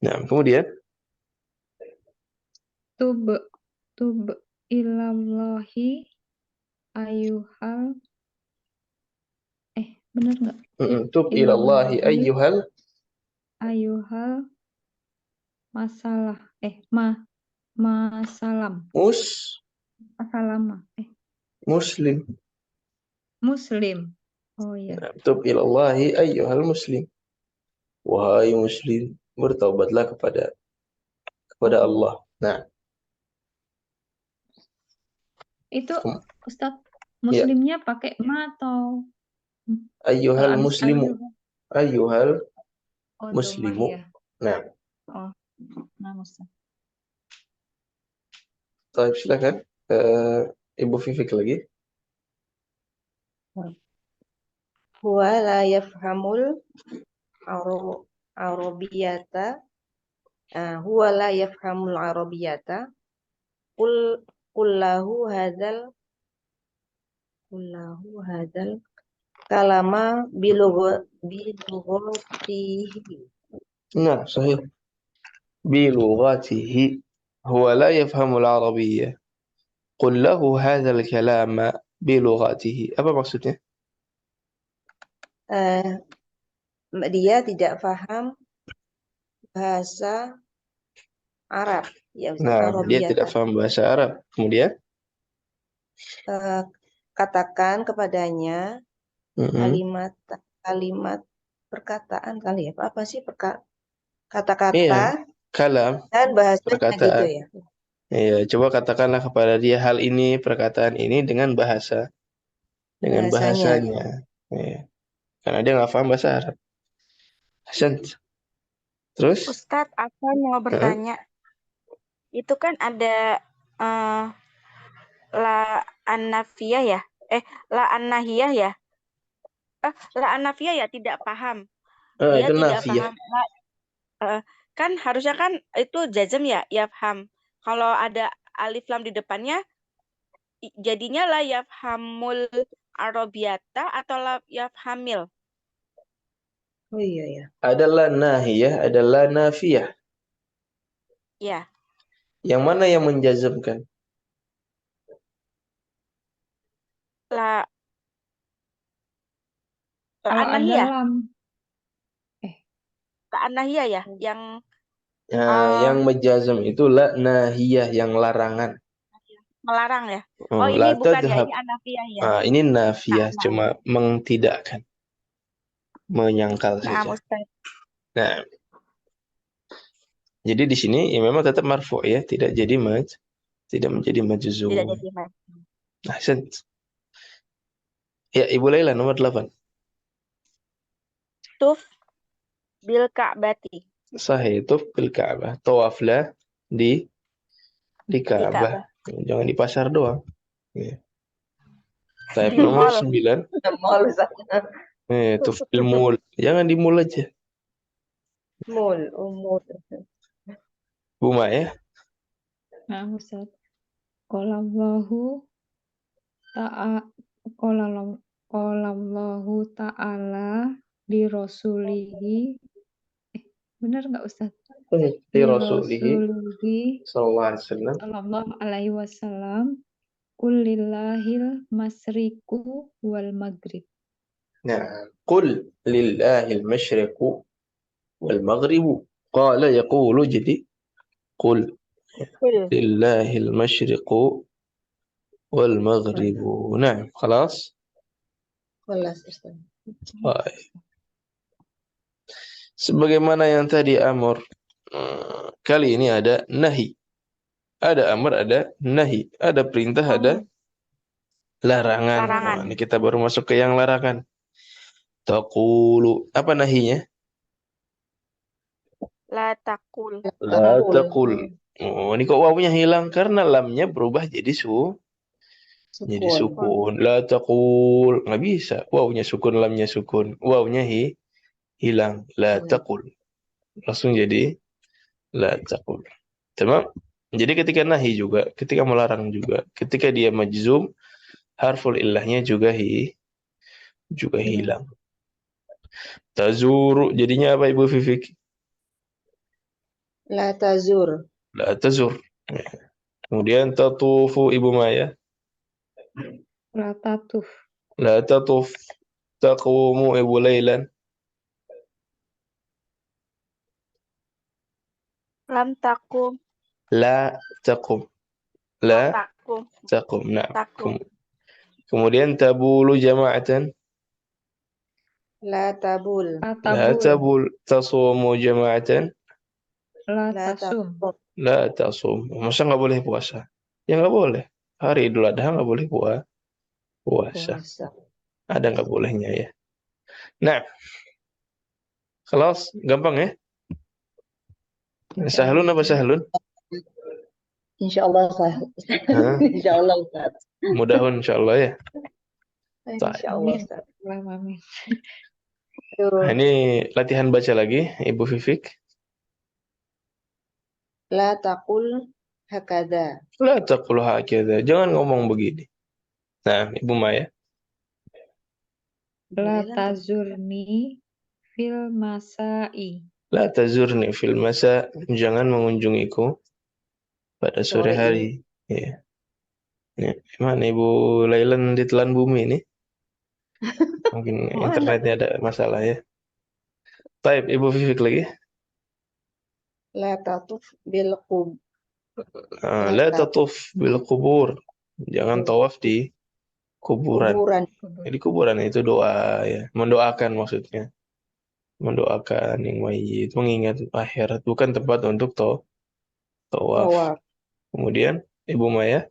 Nah, kemudian Tub ilallahi ayyuhal benar nggak? Tub ilallahi ayyuhal masalah masalam muslim. Oh ya. Tub ilallahi ayyuhal muslim. Wahai muslim, bertaubatlah kepada Allah. Allah. Nah, Itu kem- Ustadz ya, muslimnya pakai ma atau kalau ayyuhal abis muslimu, ayu? ayyuhal Oh, domah muslimu. ya. Nah, Oh, nah Ustadz. baik, silakan. Ibu Vivik lagi. Huwa la yafhamul arabiyata. Huwa la yafhamul arabiyata. Qul kullahu hadzal kalama bilughatihi. Nah, sahih. بلغته هو لا يفهم العربية قل له هذا الكلام بلغته. Apa maksudnya? Eh, Dia tidak paham bahasa Arab, ya Ustaz, Nah, dia tidak Arabiyata. paham bahasa Arab. Kemudian, Eh, Katakan kepadanya kalimat perkataan kali ya. Apa sih iya, kata-kata kalam, dan bahasanya gitu perkataan. ya. Iya, coba katakanlah kepada dia hal ini, perkataan ini dengan dengan Bahasanya ya. bahasanya. Iya, karena dia nggak paham bahasa Arab. Hasan. Terus, Ustadz, aku mau bertanya. Itu kan ada eh, la anafiyah ya? La anahiyah ya? La anafiyah ya tidak paham. Dia itu tidak nafiyah. paham. Kan harusnya kan itu jazm ya, yafham. Kalau ada alif lam di depannya, jadinya la yafhamul arabiyata atau la yafhamil. Oh iya ya. Adalah nahiyah, adalah nafiyah. Ya, Yang mana yang menjazmkan? la Kalau ada anahiyah, lam, eh la anahiyah ya, yang Nah, yang menjazm itu la nahiyah, yang larangan. melarang ya. Oh, La ini bukan ya, tadhhab. ini anafiyah ya. Nah, ini nafiyah, Nah, cuma mengtidakkan, menyangkal nah, saja. Ustaz. Nah, jadi di sini ya memang tetap marfu ya, tidak menjadi Tidak majzum. jadi mas. Nah, ya Ibu Laila nomor 8. Tuf bil ka'bati Sahih itu fil Ka'bah. Tawaflah di di Ka'bah. Ka'bah. Jangan di pasar doang. Ya. Type Di nomor mall. 9. Mall Ustaz. Itu fil mall. Jangan di mall aja. Mall, umur. Buma ya. nah Ustadz. Qalallahu ta'a qalallahu ta'ala di rasulihi. Benar nggak Ustadz? Di Di Rasulihi rasulihi sallallahu alaihi wasallam. sallallahu alaihi wasallam. Kulillahil masriku wal maghrib. Nah, qul lillahil masyriqu wal maghribu. Qala yaqulu, jadi qul Kul. lillahil masyriqu wal maghribu. Nah, خلاص. Kelas Ustaz. Baik. Sebagaimana yang tadi amr, kali ini ada nahi. Ada amr, ada nahi. Ada perintah, ada larangan. Larangan. Ini kita baru masuk ke yang larangan. Taqulu. Apa nahinya? La takul. La taqul. Oh, ini kok wawunya hilang karena lamnya berubah jadi jadi sukun. La taqul. Nggak bisa. Wawunya sukun, lamnya sukun. Wawunya hilang. La taqul. Langsung jadi la taqul. Tamam? Jadi ketika nahi juga, ketika melarang juga, ketika dia majzum, harful illahnya juga hilang. Tazuru jadinya apa Ibu Vivik? La tazur. La tazur. Kemudian tatufu Ibu Maya. Ratatuf. La tatuf. Taqumu Ibu Lailan. Lam takum. La taqum. La Takum. taqum. Nah. Takum. Kemudian tabulu jama'atan. La tabul. La tabul. Tasumu jama'atan. La La tasum. tasum. La tasum. Masa nggak boleh puasa? Ya nggak boleh. Hari Idul Adha nggak boleh puasa. Puasa. Ada nggak bolehnya ya. Nah, kelas gampang ya. Insya Sahlun Allah. apa sahlun? Insya Allah sah. Hah? Insya Allah Ustaz. Mudahun insyaallah ya. Insya Allah Amin. Ustaz. Allahumma amin. Nah, Aduh. ini latihan baca lagi, Ibu Vivik. La taqul hakada. La taqul hakadha. Jangan ngomong begini. Nah, Ibu Maya. La Boleh lah. tazurni fil masai. La tazurni fil masa. Jangan mengunjungiku pada sore Sore hari. Ya. Ya. Gimana Ibu Lailan ditelan bumi ini? Mungkin Mana? internetnya ada masalah ya. Baik, Ibu Vivik lagi. La tatuf bil qub. La tatuf bil kubur. Jangan tawaf di kuburan. Kuburan. Jadi kuburan itu doa ya, mendoakan maksudnya. Mendoakan yang mayit, mengingat akhirat, bukan tempat untuk tawaf. Tawaf. Kemudian Ibu Maya,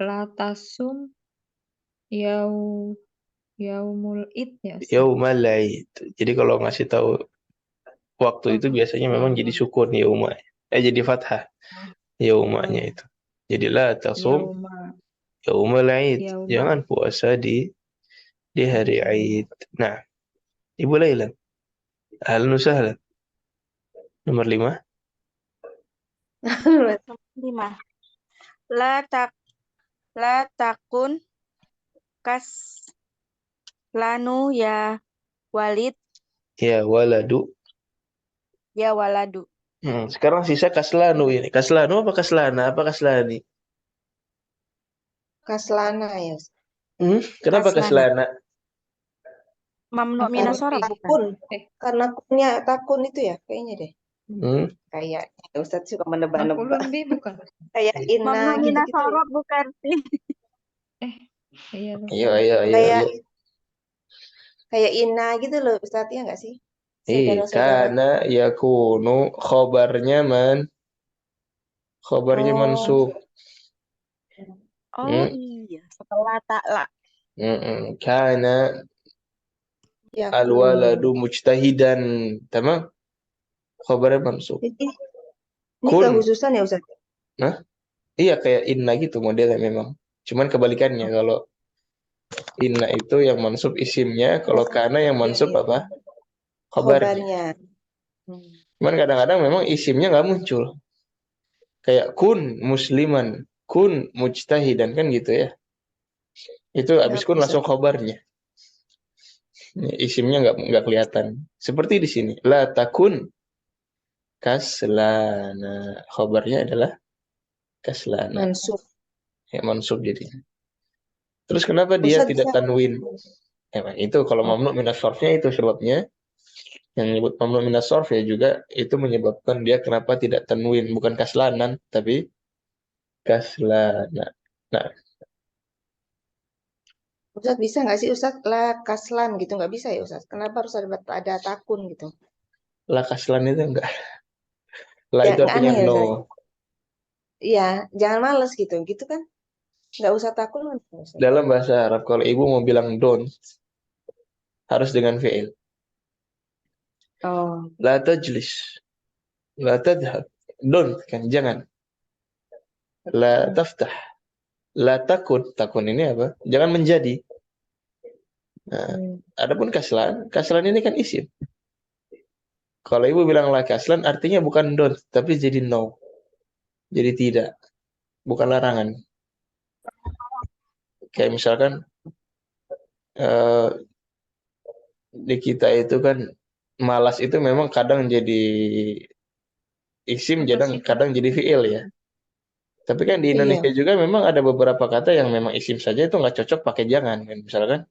La tasum yau yaumul id ya Ustaz. yaumal Aid. Jadi kalau ngasih tahu waktu itu biasanya memang jadi sukun yauma. Jadi fathah yaumanya itu. Jadi la tasum Yauma yaumal Aid. yauma Jangan puasa di hari Aid. Nah, Ibu Lailan, ahlan wa sahlan. Nomor 5. 5. La takun kas lanu ya walid Ya waladu. ya waladu. Sekarang sisa kaslanu ini. Kaslanu apa kaslana? Apa kaslani? Kaslana ya. Kenapa kaslana? Mamnu Apa minas roti? sorab. Takun. Eh. Karena kunnya takun itu ya kayaknya deh. Kayak Ustaz suka menebak-nebak. Maf'ulun bi bukan? Kayak inna Mamnu minas gitu-gitu. sorab bukan sih. Iya. Kayak kayak inna gitu loh Ustaz ya nggak sih? Saudara-saudara. Kana yakunu khobarnya mansub. Oh iya, setelah ta'la. Kana Ya, alwaladu mujtahidan. Tamam? Khobarnya mansub. ini Kun. kehususan ya Ustaz? Iya kayak inna gitu modelnya memang. Cuman kebalikannya kalau inna itu yang mansub isimnya, kalau kana yang mansub apa? Khobarnya. Cuman kadang-kadang memang isimnya nggak muncul. Kayak kun musliman, kun mujtahidan kan gitu ya. Itu habis kun langsung khobarnya. Isimnya nggak kelihatan. Seperti di sini. La takun kaslana. Khobarnya adalah kaslana. Mansub. Ya, mansub jadi. Terus kenapa dia Ustaz tidak bisa- tanwin? Itu kalau mamnu minas sorfnya itu sebabnya. Yang menyebut mamnu minas sorf ya juga itu menyebabkan dia kenapa tidak tanwin, bukan kaslanan tapi kaslana. Nah, Ustaz bisa nggak sih Ustaz la kaslan gitu nggak bisa ya Ustaz? Kenapa harus ada takun gitu? la kaslan itu enggak. La Ya, itu artinya aneh ya, no. Ustaz. Iya, jangan males gitu. Gitu kan? Nggak usah takun kan? Ustaz? Dalam bahasa Arab kalau ibu mau bilang don't harus dengan fi'il. Oh, La tajlis. La tadhhab. Don't kan jangan. La taftah. La takun. Takun ini apa? Jangan menjadi. Nah, adapun kaslan ini kan isim. Kalau ibu bilang la kaslan artinya bukan don't tapi jadi no. Jadi tidak. Bukan larangan. Kayak misalkan di kita itu kan malas itu memang kadang jadi isim, kadang jadi fi'il ya. Tapi kan di Indonesia juga memang ada beberapa kata yang memang isim saja itu nggak cocok pakai jangan kan. Misalkan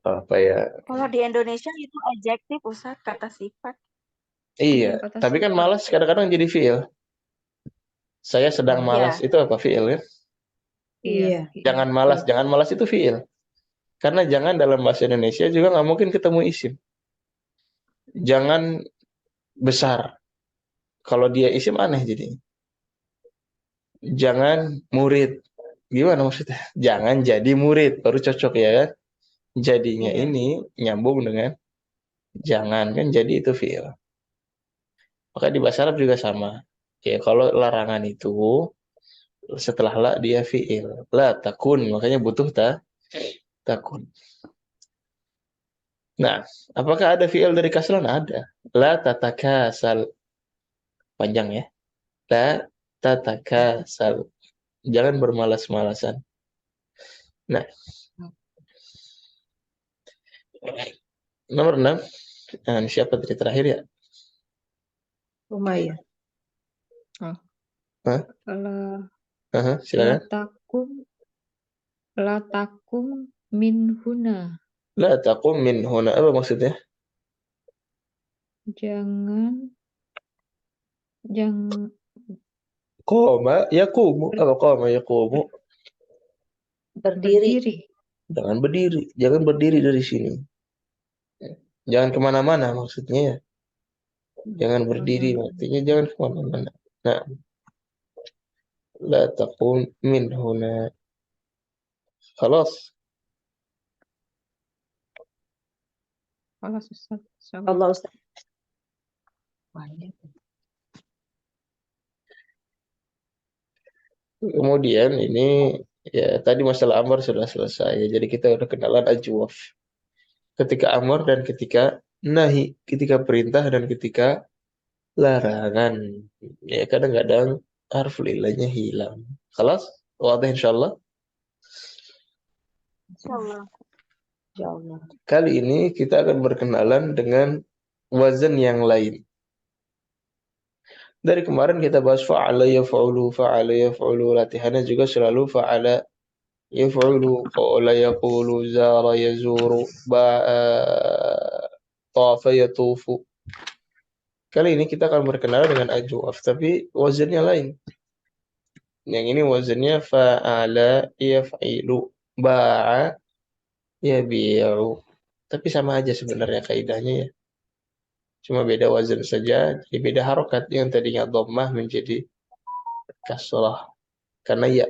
apa ya? Kalau di Indonesia itu adjektif Ustaz, kata sifat. Iya, kata tapi kan sifat. malas kadang-kadang jadi fi'il. Saya sedang malas itu apa fi'il ya? Iya. Jangan malas itu fi'il. Karena jangan dalam bahasa Indonesia juga nggak mungkin ketemu isim. Jangan besar, Kalau dia isim aneh jadi. Jangan murid. Gimana maksudnya? Jangan jadi murid. Baru cocok ya kan? Jadinya Iya. ini nyambung dengan jangan kan jadi itu fi'il. Maka di bahasa Arab juga sama. Ya kalau larangan itu setelah la dia fi'il. La takun, makanya butuh takun. Nah, apakah ada fi'il dari kasran? Ada. La tatakasal. Panjang ya. La tatakasal. Jangan bermalas-malasan. Nah, nomor 6. Nah, ini siapa tadi terakhir ya? Lumayan. Oh, Hah? kalau Silakan. latakum min huna. La taqum min huna. Apa maksudnya? Jangan Qoma yaqumu. Apa qoma yaqumu? Berdiri. berdiri. Jangan berdiri. Jangan berdiri dari sini. Jangan kemana-mana maksudnya ya. Jangan berdiri. Artinya jangan kemana-mana. Nah, la taqum min huna. Khalas. Kalau susah. Allah Ustaz. Banyak. Kemudian ini ya tadi masalah amar sudah selesai. Jadi kita udah kenalan ajwaf. Ketika amar dan ketika nahi, ketika perintah dan ketika larangan. Ya kadang-kadang harful illahnya hilang. Khalas? Wadah insyaallah. Insyaallah. Ya Allah. Kali ini kita akan berkenalan dengan wazan yang lain. Dari kemarin kita bahas fa'ala yaf'ulu. Latihannya juga selalu fa'ala yaf'ulu, qala yaqulu, zara yazuru, tafa yatufu. Kali ini kita akan berkenalan dengan ajwaf, tapi wazannya lain. Yang ini wazannya fa'ala yaf'ilu, ba'a yabi'u. Tapi sama aja sebenarnya kaidahnya ya. Cuma beda wazan saja, jadi beda harokat. Yang tadinya dhammah menjadi kasrah. Karena ya,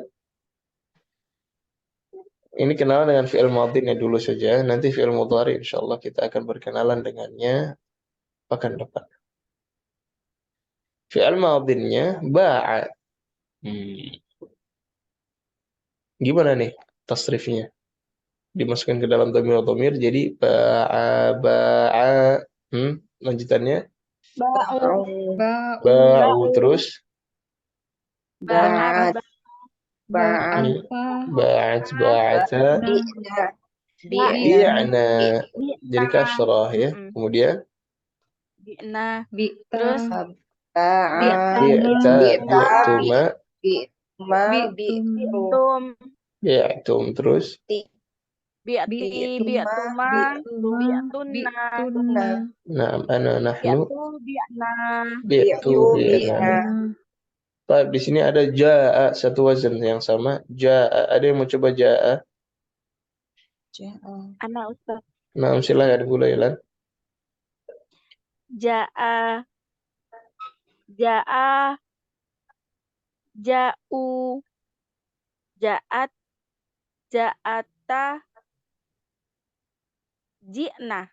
ini kenalan dengan fi'il madhinya dulu saja. Nanti fi'il mudhari insyaallah kita akan berkenalan dengannya pekan depan. Fi'il madhinya ba'a. Gimana nih tasrifnya? Dimasukkan ke dalam dhamir jadi ba'a. Lanjutannya Ba'u. Ba'u. ba'u terus Ba'at. Ba'at. ba'at ba'ata Bi'na. bi'na. Jadi Bi'na. kasrah ya. Kemudian Bi'na. Bi'ta. Terus Ba'a. bi'ta bi'tuma Bi'ma. Bi'tum. bi'tum. bi'tum terus Bi'ti. Bi'tuma. Bi'tuma. Bi'tuma. Bi'tunna. Bi'tunna. na'am ana nahnu Bi'tu. Bi'na. bi'tu bi'na. Bi'na. Baik, di sini ada ja'a satu wazan yang sama. Ja'a, ada yang mau coba ja'a? Ana Ustaz. Nah, silakan mulai Lan. Ja'a. Ja'a. Ja'u. Ja'at. Ja'ata. Ji'na.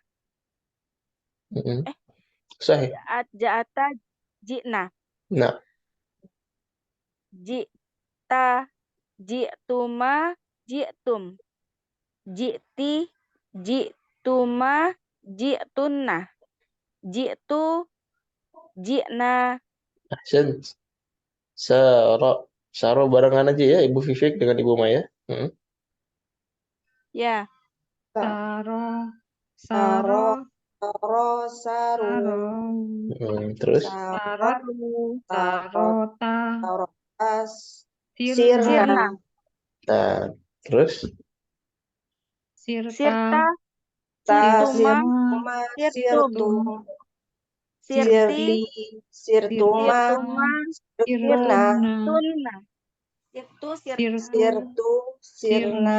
Sahih. Ja'ata. Ji'na. Nah, Ji'ta. Ji'tuma. Ji'tum. Ji'ti. Ji'tuma. Ji'tunna. Ji'tu. Ji'na. ahsan. Sara. Sara barengan aja ya, Ibu Vivek dengan Ibu Maya. Ya. Saro. Saro. Saro. Saru. Terus Sarotu. Sarota. Sarotas. Sirna. Sirna. nah, terus Sirta. Sirta. Sirtuma. Sirtum. Sirtum. Sirti. Sirtuma. Sirtuma. Sirtuna. Tunna. Sirtu. Sirtu. Sirna.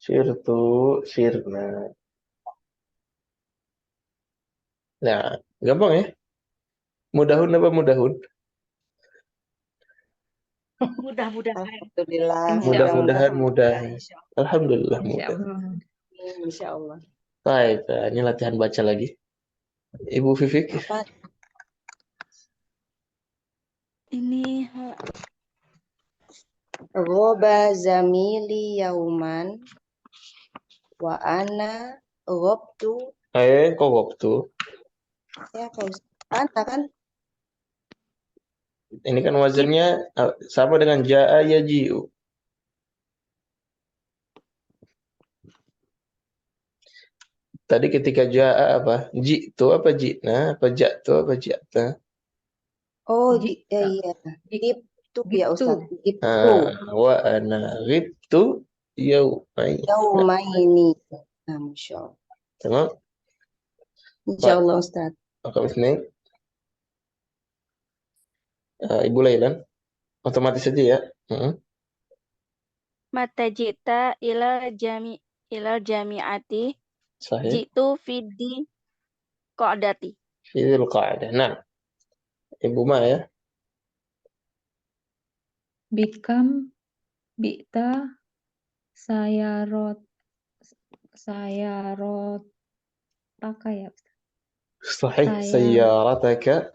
sirtu, sirna. Nah, gampang ya. Mudahun apa mudahun? Mudah-mudahan. Alhamdulillah. Insya Allah. Mudah-mudahan mudah. Insya Alhamdulillah Insya mudah. Allah. Allah. Insya Allah. Baik, ini latihan baca lagi. Ibu Vivik, Apa? Ini Ghoba zamili yauman wa ana ghobtu. kok waktu? Ya, Pak Ustaz. Ana kan? Ini kan wazannya sama dengan ja'a yaji'u. Tadi ketika ja'a apa? Ji'tu apa ji'na? Apa ja'tu apa ji'ta? Oh, Jika. iya. Gitu ya Gitu. Ustaz. Gitu. Wa ana ghibtu yaumain. Yaumaini. Nah, Masya Allah. Tamam? Insya Allah Ustaz. Raqam itsnain. Ibu Lailan. Otomatis saja ya. mata jita ilal jami'ati Sahih. jitu fidi qa'dati. Fidil qa'dah. Nah, Ibu Ma ya. Bikam, bikta, sayarot, taka ya. Sahih. Sayyarataka.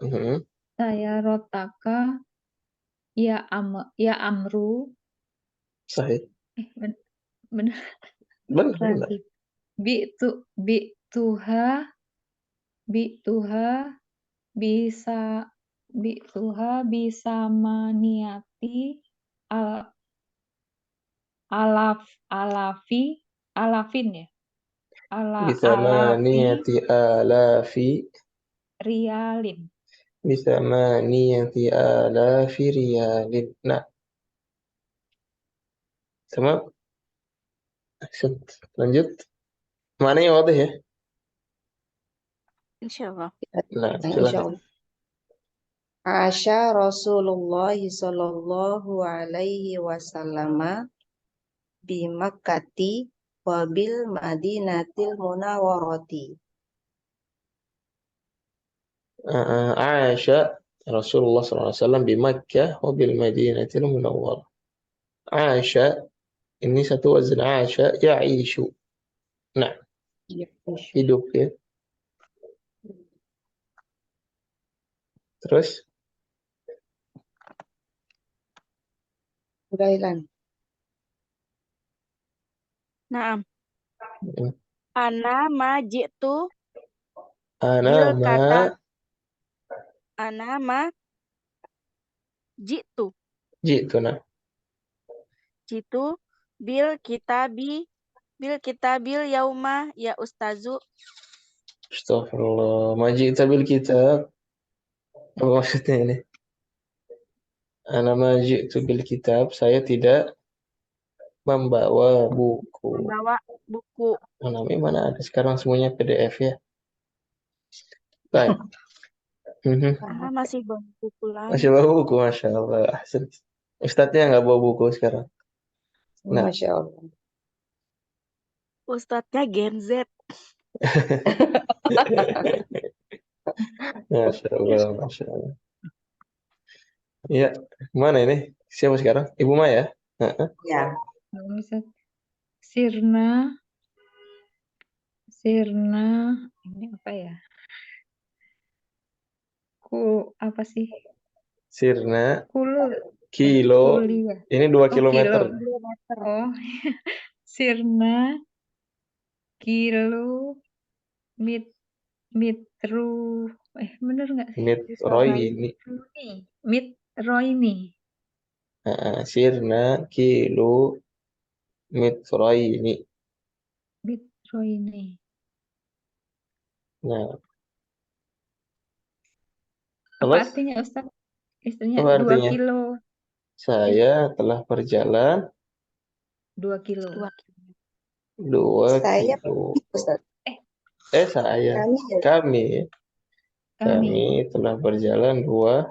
Sayarotaka, ya amru. Sahih. Benar. Benar. Lagi. Biktuha bisa maniati alafin ya. Bithamaniyati alafi. Rialin. Bithamaniyati alafi riyalin. Nah. Sama. Ahsant. Lanjut. Maknanya wadah ya. Insyaallah. Nah, Insya silakan. Allah. Asya Rasulullah sallallahu alaihi wasallam bi Makkati wa bil Madinatil Munawwarati. Aisha Rasulullah SAW di Makkah wa bil Madinatil Munawwarah. Aisha ini satu wazan Aisha ya'ishu. Nah, hidup ya. Terus Gailan. Naam. Ana ma jitu ana bil ma kata ana ma jitu jitu nah. jitu bil kitabil yauma ya ustazu. Astagfirullah. Ma ji'ta bil kitab. Apa maksudnya ini? Ana ma ji'tu bil kitab. Saya tidak membawa buku. Membawa buku. Namanya mana ada sekarang semuanya PDF ya. Baik. Ana masih bawa buku lagi. Masih bawa buku, Masya Allah. Ahsan. Ustadznya nggak bawa buku sekarang. Nah. Masya Allah. Ustadznya Gen Z. Masya Allah, Masya Allah. Iya, mana ini? Siapa sekarang? Ibu Maya? Ya. Sirna ini apa ya? Apa sih? Sirna. Kilo. Kilo. Ini 2 kilometer. Oh, Sirna kilo mitru. Bener nggak sih? Mitroini. Sirna kilo mitroini. Nah. Apa artinya Ustaz? Istilahnya Apa artinya? 2 kilo. Saya telah berjalan 2 kilo. 2 Saya kilo. Ustaz. Saya. Kami telah berjalan 2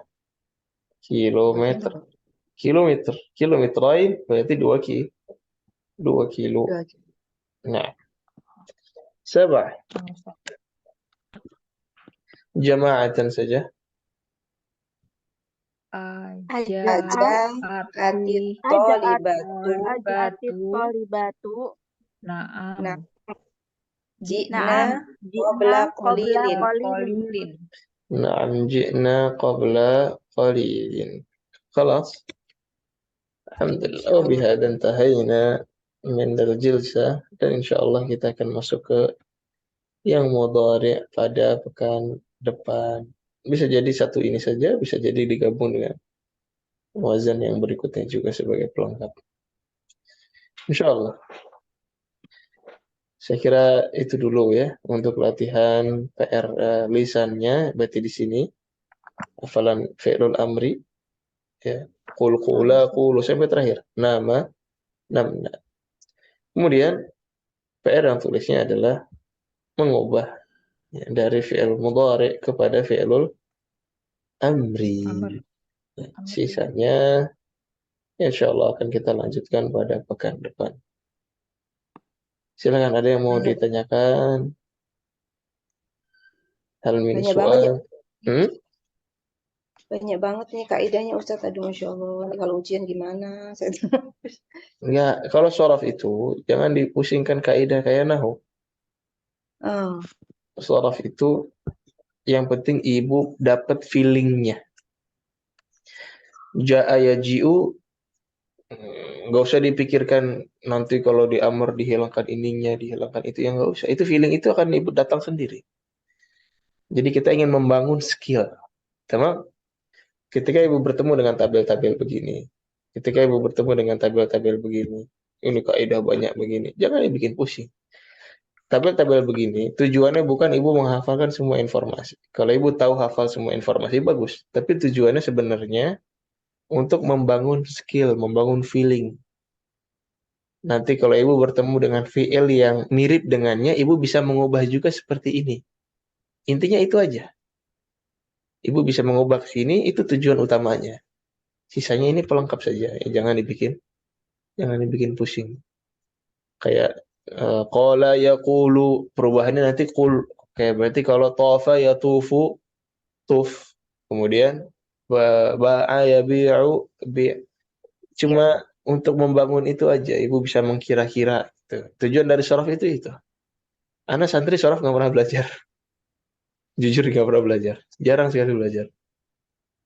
kilometer. Kilometerin berarti 2 kilo. Nah. 7. Jama'atan saja. Aja, Aja ati, ati Aja tolibatu. aja atit batu, tolibatu. naam, Nah, jina, ji'na qabla qabla qalilin. kolilin. Na'am ji'na qabla qalilin. Khalas. Alhamdulillah. Insyaallah. Bihada intahayna min al-jilsah. Dan insyaAllah kita akan masuk ke yang mudhari' pada pekan depan. Bisa jadi satu ini saja, bisa jadi digabung dengan wazan yang berikutnya juga sebagai pelengkap. Insyaallah. Saya kira itu dulu ya untuk latihan PR lisannya. Berarti di sini hafalan fi'lul amri ya. Qul qula qulu sampai terakhir. Nama, namna. Kemudian PR yang tulisnya adalah mengubah ya, dari fi'il mudhari kepada fi'lul amri. Amr, Ya, amri. sisanya insyaallah akan kita lanjutkan pada pekan depan. Silakan ada yang mau Banyak, ditanyakan? Hal min banyak banget ya. soal? Banyak banget nih kaidahnya Ustadz. Aduh, Masya Allah. Nanti kalau ujian gimana? Enggak, kalau sorof itu jangan dipusingkan kaidah kayak nahu. Oh, Sorof itu yang penting ibu dapat feelingnya. Ja'a yaji'u nggak usah dipikirkan nanti kalau di amr dihilangkan ininya, dihilangkan itu, yang nggak usah. Itu feeling itu akan ibu datang sendiri. Jadi kita ingin membangun skill. Tamam? Ketika ibu bertemu dengan tabel-tabel begini, ketika ibu bertemu dengan tabel-tabel begini, ini kaidah banyak begini, jangan dibikin pusing. Tabel-tabel begini, tujuannya bukan ibu menghafalkan semua informasi. Kalau ibu tahu hafal semua informasi, bagus. Tapi tujuannya sebenarnya untuk membangun skill, membangun feeling. Nanti kalau ibu bertemu dengan fi'il yang mirip dengannya, ibu bisa mengubah juga seperti ini. Intinya itu aja. Ibu bisa mengubah ke sini, itu tujuan utamanya. Sisanya ini pelengkap saja, ya, jangan dibikin pusing. Kayak qala yaqulu, perubahannya nanti qul. Kayak berarti kalau tafa yatufu, tuf. Kemudian ba'a yabi'u, bi'. Cuma untuk membangun itu aja, ibu bisa mengkira-kira. Gitu. Tujuan dari sorof itu. Anak santri sorof nggak pernah belajar. Jujur nggak pernah belajar. Jarang sekali belajar.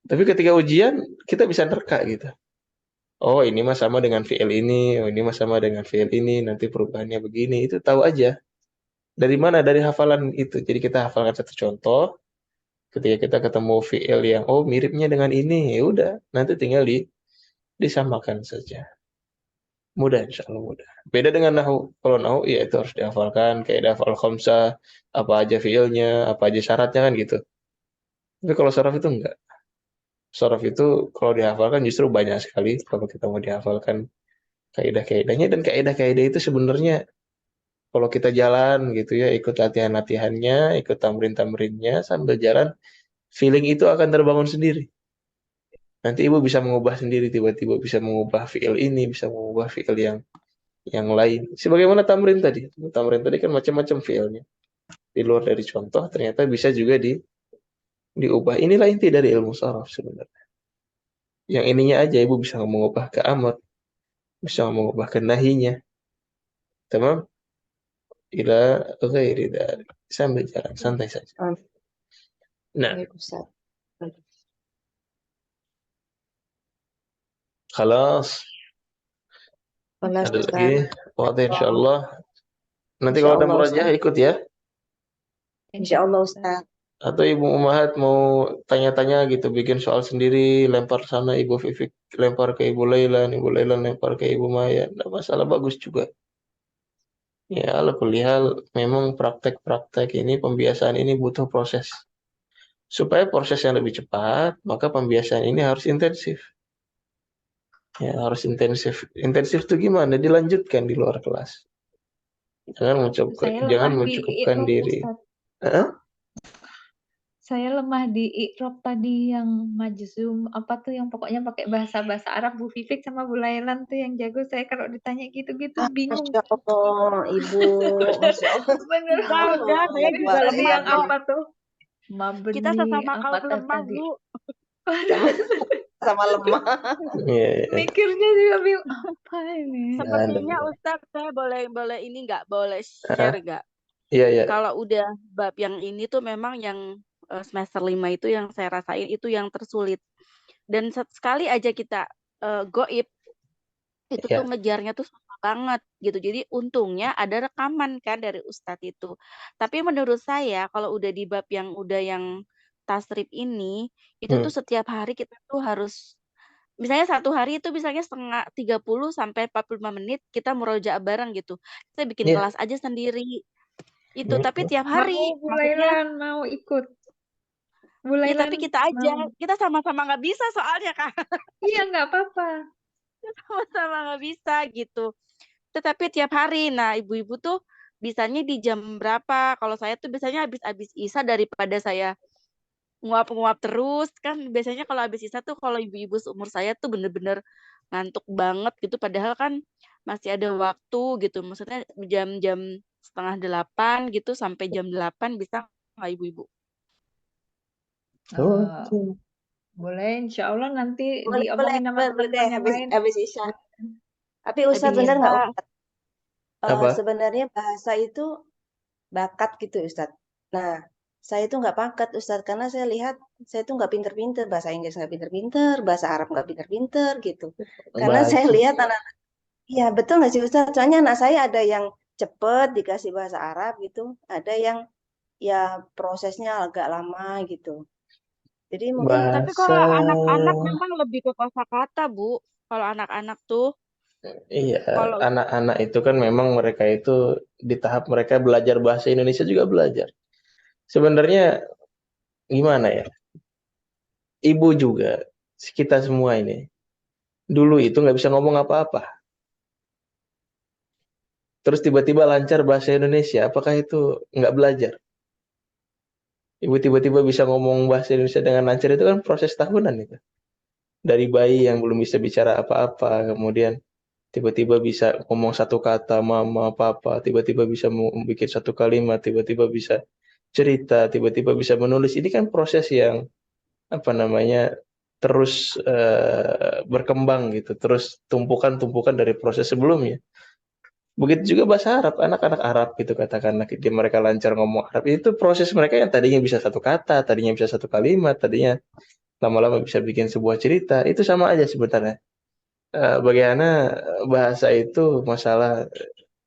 Tapi ketika ujian, kita bisa nerka gitu. Oh, ini mah sama dengan fi'il ini, oh ini mah sama dengan fi'il ini, nanti perubahannya begini. Itu tahu aja. Dari mana? Dari hafalan itu. Jadi kita hafalkan satu contoh. Ketika kita ketemu fi'il yang miripnya dengan ini, ya udah, nanti tinggal disamakan saja. Mudah, insyaallah mudah. Beda dengan nahu. Kalau nahu ya itu harus dihafalkan, kayak hafal khamsah, apa aja fi'ilnya, apa aja syaratnya kan gitu. Tapi kalau sharaf itu enggak. Sharaf itu kalau dihafalkan justru banyak sekali kalau kita mau dihafalkan kaidah-kaidahnya, dan kaidah-kaidah itu sebenarnya kalau kita jalan gitu ya, ikut latihan-latihannya, ikut tamrin-tamrinnya sambil jalan, feeling itu akan terbangun sendiri. Nanti ibu bisa mengubah sendiri, tiba-tiba bisa mengubah fiil ini, bisa mengubah fiil yang lain. Sebagaimana tamrin tadi. Tamrin tadi kan macam-macam fiilnya. Di luar dari contoh ternyata bisa juga diubah. Inilah inti dari ilmu sharaf sebenarnya. Yang ininya aja ibu bisa mengubah ke amr, bisa mengubah ke nahinya. Tamam? Ila ghairi dzalik. Sambil jalan santai saja. Nah, baik Ustadz. khalas. Kelas Ada Ustadz. lagi? Wadah insyaallah. Nanti kalau ada Insyaallah murajaah Ustadz. ikut ya. Insyaallah Ustadz. Atau Ibu Umahat mau tanya-tanya gitu, bikin soal sendiri, lempar sana, Ibu Vivik lempar ke Ibu Lailan lempar ke Ibu Maya. Nggak masalah, bagus juga. Ya, ala kulli hal, memang praktek-praktek ini, pembiasaan ini butuh proses. Supaya prosesnya lebih cepat, maka pembiasaan ini harus intensif. Ya, harus intensif. Intensif itu gimana? Dilanjutkan di luar kelas. Jangan Saya jangan lemah di mencukupkan i'rab, diri. Ustadz. Hah? Saya lemah di i'rab tadi yang majzum, apa tuh yang pokoknya pakai bahasa-bahasa Arab. Bu Vivik sama Bu Lailan tuh yang jago. Saya kalau ditanya gitu-gitu bingung. Masya Allah, Ibu. Masya Allah. Bener. Udah, saya Ini juga tadi lemah, yang Bu. apa tuh? Kita Mabeni sama apa kaum lemah, tadi? Bu. Waduh. sama lemah. Iya, iya. Mikirnya juga bingung apa ini. Nggak ada. Sepertinya Ustadz saya boleh ini nggak boleh share nggak? Iya, iya. Kalau udah bab yang ini tuh memang yang semester 5 itu yang saya rasain itu yang tersulit. Dan sekali aja kita goib itu Iya. tuh ngejarnya tuh susah banget gitu. Jadi untungnya ada rekaman kan dari Ustadz itu. Tapi menurut saya kalau udah di bab yang udah yang tasrif ini itu tuh setiap hari kita tuh harus misalnya satu hari itu misalnya setengah 30 sampai 45 menit kita murojaah bareng gitu. Kita bikin Iya. kelas aja sendiri. Itu tapi tiap hari Mau Bu maksudnya Lailan mau ikut. Bu ya tapi Lailan kita aja mau. kita sama-sama nggak bisa soalnya kan Iya nggak apa-apa. sama-sama nggak bisa gitu. Tetapi tiap hari, nah ibu-ibu tuh bisanya di jam berapa? Kalau saya tuh biasanya habis Isya daripada saya nguap-nguap terus kan biasanya kalau habis Isya tuh kalau ibu-ibu seumur saya tuh bener-bener ngantuk banget gitu padahal kan masih ada waktu gitu maksudnya jam-jam setengah 8 gitu sampai jam 8 bisa nggak ibu-ibu? Oh, Eh, boleh, insya Allah nanti Boleh, diomongin sama boleh deh teman-teman yang lain. habis Isya. Tapi Habis Ustadz benar nggak Isya. Ustadz? apa? Sebenarnya bahasa itu bakat gitu Ustadz. Nah, saya itu nggak bakat Ustadz karena saya lihat saya itu nggak pinter-pinter bahasa Inggris nggak pinter-pinter, bahasa Arab nggak pinter-pinter gitu. Karena saya Bahasa. lihat anak, iya betul nggak sih Ustadz? Soalnya anak saya ada yang cepet dikasih bahasa Arab gitu, ada yang ya prosesnya agak lama gitu. Jadi mungkin Tapi kalau Bahasa. anak-anak memang lebih ke kosakata, Bu. Kalau anak-anak tuh, Iya, kalau anak-anak itu kan memang mereka itu di tahap mereka belajar bahasa Indonesia juga belajar. Sebenarnya gimana ya? Ibu juga, kita semua ini, dulu itu nggak bisa ngomong apa-apa. Terus tiba-tiba lancar bahasa Indonesia, apakah itu nggak belajar? Ibu tiba-tiba bisa ngomong bahasa Indonesia dengan lancar itu kan proses tahunan itu. Dari bayi yang belum bisa bicara apa-apa, kemudian tiba-tiba bisa ngomong satu kata, mama, papa, tiba-tiba bisa bikin satu kalimat, tiba-tiba bisa cerita, tiba-tiba bisa menulis. Ini kan proses yang apa namanya terus berkembang gitu, terus tumpukan-tumpukan dari proses sebelumnya. Begitu juga bahasa Arab, anak-anak Arab gitu katakanlah, mereka lancar ngomong Arab, itu proses mereka yang tadinya bisa satu kata, tadinya bisa satu kalimat, tadinya lama-lama bisa bikin sebuah cerita, itu sama aja sebenarnya. Bagaimana bahasa itu masalah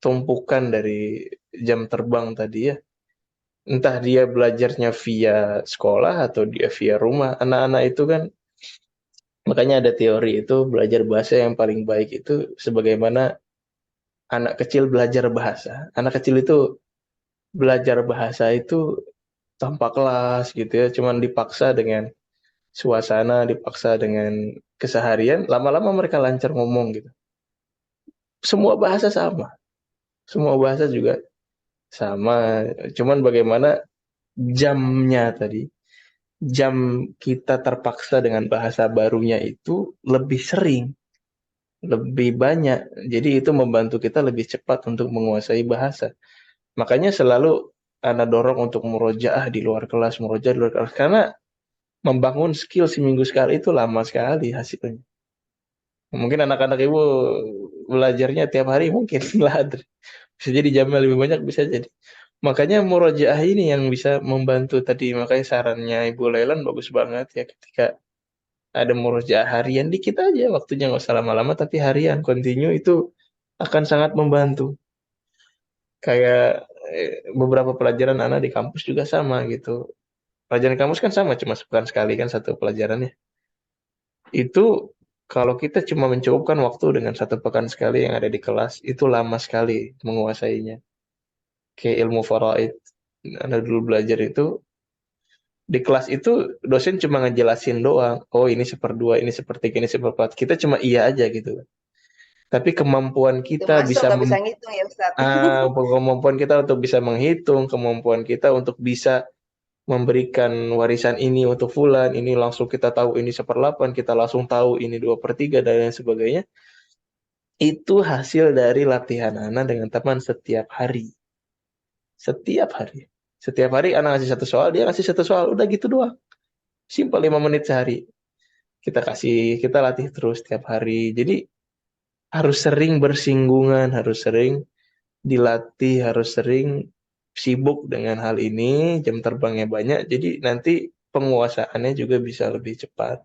tumpukan dari jam terbang tadi ya. Entah dia belajarnya via sekolah atau dia via rumah. Anak-anak itu kan, makanya ada teori itu belajar bahasa yang paling baik itu sebagaimana anak kecil belajar bahasa. Anak kecil itu belajar bahasa itu tanpa kelas gitu ya, cuman dipaksa dengan suasana, dipaksa dengan keseharian, lama-lama mereka lancar ngomong gitu. Semua bahasa sama, semua bahasa juga sama, cuman bagaimana jamnya tadi, jam kita terpaksa dengan bahasa barunya itu lebih sering, lebih banyak. Jadi itu membantu kita lebih cepat untuk menguasai bahasa. Makanya selalu anak dorong untuk murojaah di luar kelas, murojaah di luar kelas. Karena membangun skill seminggu sekali itu lama sekali hasilnya. Mungkin anak-anak ibu belajarnya tiap hari mungkin lah. Bisa jadi jamnya lebih banyak, bisa jadi. Makanya murojaah ini yang bisa membantu tadi. Makanya sarannya Ibu Lailan bagus banget ya, ketika ada murojaah harian dikit aja waktunya, nggak usah lama-lama, tapi harian continue itu akan sangat membantu. Kayak beberapa pelajaran anak di kampus juga sama gitu. Pelajaran kampus kan sama, cuma sepekan sekali kan satu pelajarannya. Itu kalau kita cuma mencukupkan waktu dengan satu pekan sekali yang ada di kelas, itu lama sekali menguasainya. Kayak ilmu faraid, Anda dulu belajar itu, di kelas itu dosen cuma ngejelasin doang. Oh ini seperdua, ini sepertiga, ini seperempat. Kita cuma iya aja gitu. Tapi kemampuan itu kita masuk bisa nggak bisa ngitung ya Ustadz. kemampuan kita untuk bisa menghitung, kemampuan kita untuk bisa memberikan warisan ini untuk fulan, ini langsung kita tahu ini seperlapan, kita langsung tahu ini dua per tiga dan lain sebagainya. Itu hasil dari latihan anak dengan teman setiap hari. Setiap hari. Setiap hari anak ngasih satu soal, dia ngasih satu soal. Udah gitu doang. Simpel 5 menit sehari. kita latih terus tiap hari. Jadi harus sering bersinggungan, harus sering dilatih, harus sering sibuk dengan hal ini, jam terbangnya banyak, jadi nanti penguasaannya juga bisa lebih cepat.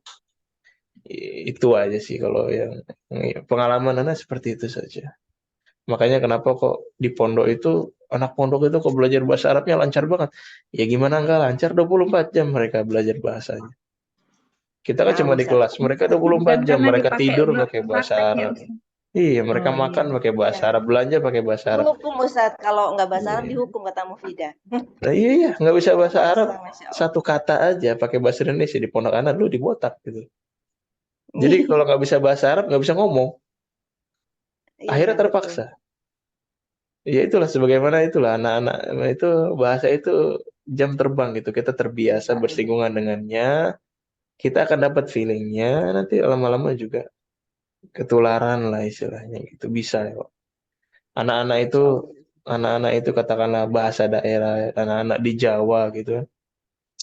Itu aja sih kalau yang pengalaman Nana seperti itu saja. Makanya kenapa kok di pondok itu, anak pondok itu kok belajar bahasa Arabnya lancar banget. Ya gimana enggak lancar, 24 jam mereka belajar bahasanya. Kita kan Nah, cuma di Ustaz. kelas, mereka 24 Bukan jam, karena mereka dipakai tidur buat pakai bahasa praktek ya Arab. Ustaz. Iya, mereka Oh makan iya. pakai bahasa Iya. Arab, belanja pakai bahasa Arab. Dihukum Ustaz, kalau nggak bahasa Arab Iya. dihukum kata Mufidah. Nah, iya, nggak bisa bahasa Arab. Maksa, Masya Allah. Satu kata aja pakai bahasa Indonesia di pondok anak lu dibotak gitu. Jadi kalau nggak bisa bahasa Arab nggak bisa ngomong. Akhirnya Iya, betul. terpaksa. Ya itulah sebagaimana itulah anak-anak itu bahasa itu jam terbang gitu. Kita terbiasa bersinggungan dengannya, kita akan dapat feelingnya. Nanti lama-lama juga ketularan lah istilahnya gitu bisa ya. Pak. Anak-anak itu anak-anak itu katakanlah bahasa daerah, anak-anak di Jawa gitu kan.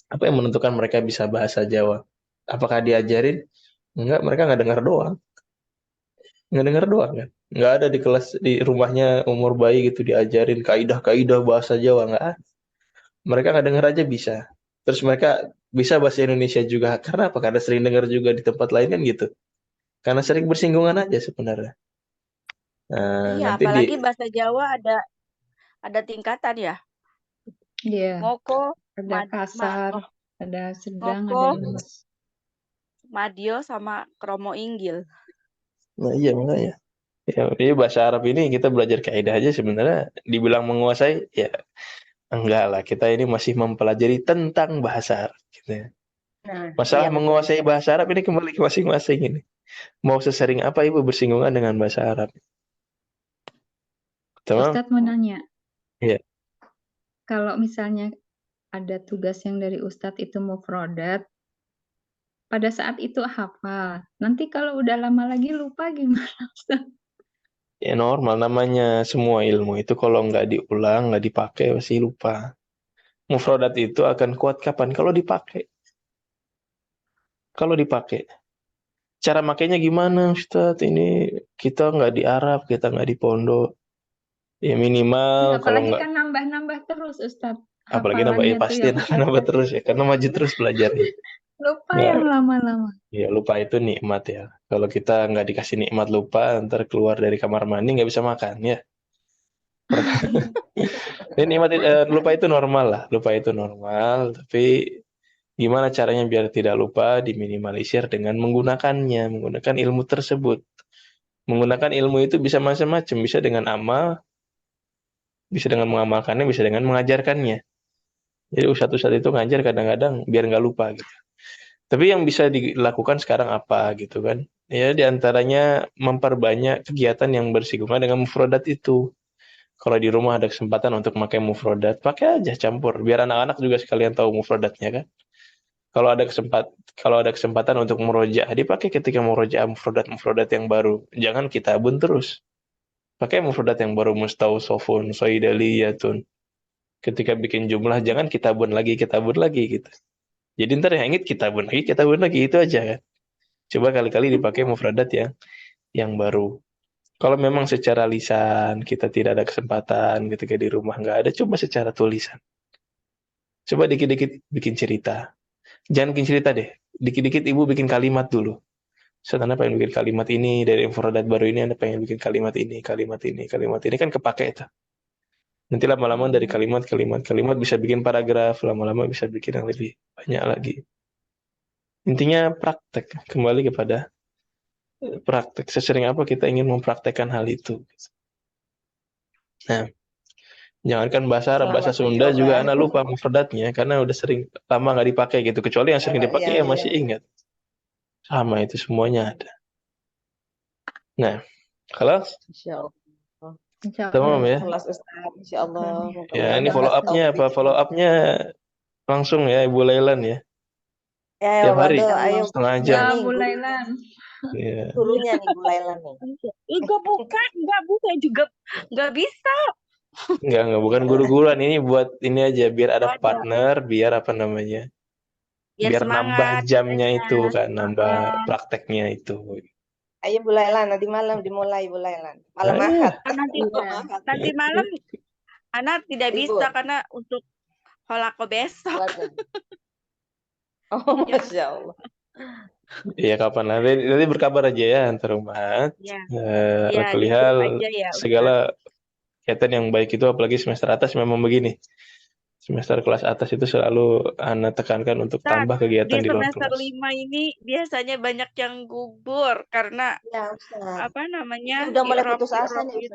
Apa yang menentukan mereka bisa bahasa Jawa? Apakah diajarin? Enggak, mereka nggak dengar doang. Nggak dengar doang kan. Nggak ada di kelas, di rumahnya umur bayi gitu diajarin kaidah-kaidah bahasa Jawa. Nggak ada. Mereka nggak dengar aja bisa. Terus mereka bisa bahasa Indonesia juga. Karena apa? Karena sering dengar juga di tempat lain kan gitu. Karena sering bersinggungan aja sebenarnya. Nah, Iya, nanti apalagi bahasa Jawa ada tingkatan ya. Iya. Ngoko, Ada kasar, ada sedang, ngoko, ada lemes. madio sama kromo inggil. Nah iya makanya. Ya, jadi bahasa Arab ini kita belajar kaidah aja sebenarnya dibilang menguasai ya enggak lah. Kita ini masih mempelajari tentang bahasa Arab gitu ya. Nah, Masalah iya betul. menguasai bahasa Arab ini kembali ke masing-masing ini. Mau sesering apa Ibu bersinggungan dengan bahasa Arab? Tamam? Ustadz mau nanya, Iya. kalau misalnya ada tugas yang dari Ustadz itu mufrodat, pada saat itu hafal. Nanti kalau udah lama lagi lupa gimana Ustadz? Ya normal namanya semua ilmu itu kalau nggak diulang, nggak dipakai pasti lupa. Mufradat itu akan kuat kapan? Kalau dipakai. Kalau dipakai. Cara makainya gimana Ustadz? Ini kita nggak di Arab, kita nggak di pondok. Ya minimal kalau Apalagi nggak, kan nambah-nambah terus Ustadz. apalagi nambah ya Hafalannya tuh pasti yang nambah terus ya, karena maju terus belajarnya. lupa Nggak, yang lama-lama. ya lupa itu nikmat ya. Kalau kita nggak dikasih nikmat lupa, ntar keluar dari kamar mandi nggak bisa makan ya. Ini nikmat lupa itu normal lah, lupa itu normal. Tapi gimana caranya biar tidak lupa? Diminimalisir dengan menggunakannya, menggunakan ilmu tersebut. Menggunakan ilmu itu bisa macam-macam, bisa dengan amal, bisa dengan mengamalkannya, bisa dengan mengajarkannya. Jadi ustadz-ustadz itu ngajar kadang-kadang biar nggak lupa gitu. Tapi yang bisa dilakukan sekarang apa gitu kan? Ya diantaranya memperbanyak kegiatan yang bersinggungan dengan mufrodat itu. Kalau di rumah ada kesempatan untuk pakai mufrodat, pakai aja campur. Biar anak-anak juga sekalian tahu mufrodatnya kan. Kalau ada kesempatan untuk murojaah, dipakai ketika murojaah mufrodat yang baru. Jangan kitabun terus. Pakai mufrodat yang baru, mustaushafun, soidaliyatun. Ketika bikin jumlah jangan kitabun lagi gitu. Jadi ntar yang inget kitabun lagi itu aja kan. Coba kali-kali dipakai mufradat yang baru. Kalau memang secara lisan kita tidak ada kesempatan ketika di rumah nggak ada, coba secara tulisan. Coba dikit-dikit bikin cerita. Jangan bikin cerita deh. Dikit-dikit ibu bikin kalimat dulu. Saat Anda pengen bikin kalimat ini dari mufradat baru ini, Anda pengen bikin kalimat ini kan kepake itu. Nanti lama-lama dari kalimat bisa bikin paragraf, lama-lama bisa bikin yang lebih banyak lagi. Intinya praktek, kembali kepada praktek. Sesering apa kita ingin mempraktekkan hal itu. Nah, jangankan bahasa Arab, bahasa Selamat Sunda mencoba. juga anak lupa mufradatnya karena udah sering lama nggak dipakai gitu. Kecuali yang sering dipakai ya masih ingat. Sama itu semuanya ada. Nah, kalau Insya Allah. Insya tamam Allah. ya. Kelas Ustaz, Insya Allah. Ya, Mudah-mudahan ini dapat follow up-nya apa? taufik. Follow up-nya langsung ya Ibu Lailan ya. Ya, Tiap hari Waduh, ayo setengah gurunya jam. Ya, nih, Bu Lailan. Ya. gurunya nih Bu Lailan nih. Enggak bukan, enggak bukan juga enggak bisa. Enggak, bukan guru-guruan ini buat ini aja biar ada Waduh. partner, biar apa namanya? biar biar nambah semangat jamnya katanya. itu kan, nambah Heeh. prakteknya itu. Ayo Bu Lailan, nanti malam dimulai Bu Lailan. Malam Ayo. Ahad. Nanti Malam Ahad. nanti malam Ana tidak bisa Libur. karena untuk holako besok. Puasa. Oh, Ya, Masya Allah. Iya kapan nanti berkabar aja ya antar umat. ya, Ala ya kulli di grup hal, aja ya Ustaz. segala kegiatan yang baik itu apalagi semester atas memang begini. Semester kelas atas itu selalu Ana tekankan untuk Ustaz, tambah di kegiatan di luar semester kelas. 5 ini biasanya banyak yang gugur karena Ya Ustaz. apa namanya Udah mulai i'rab putus asa nih itu.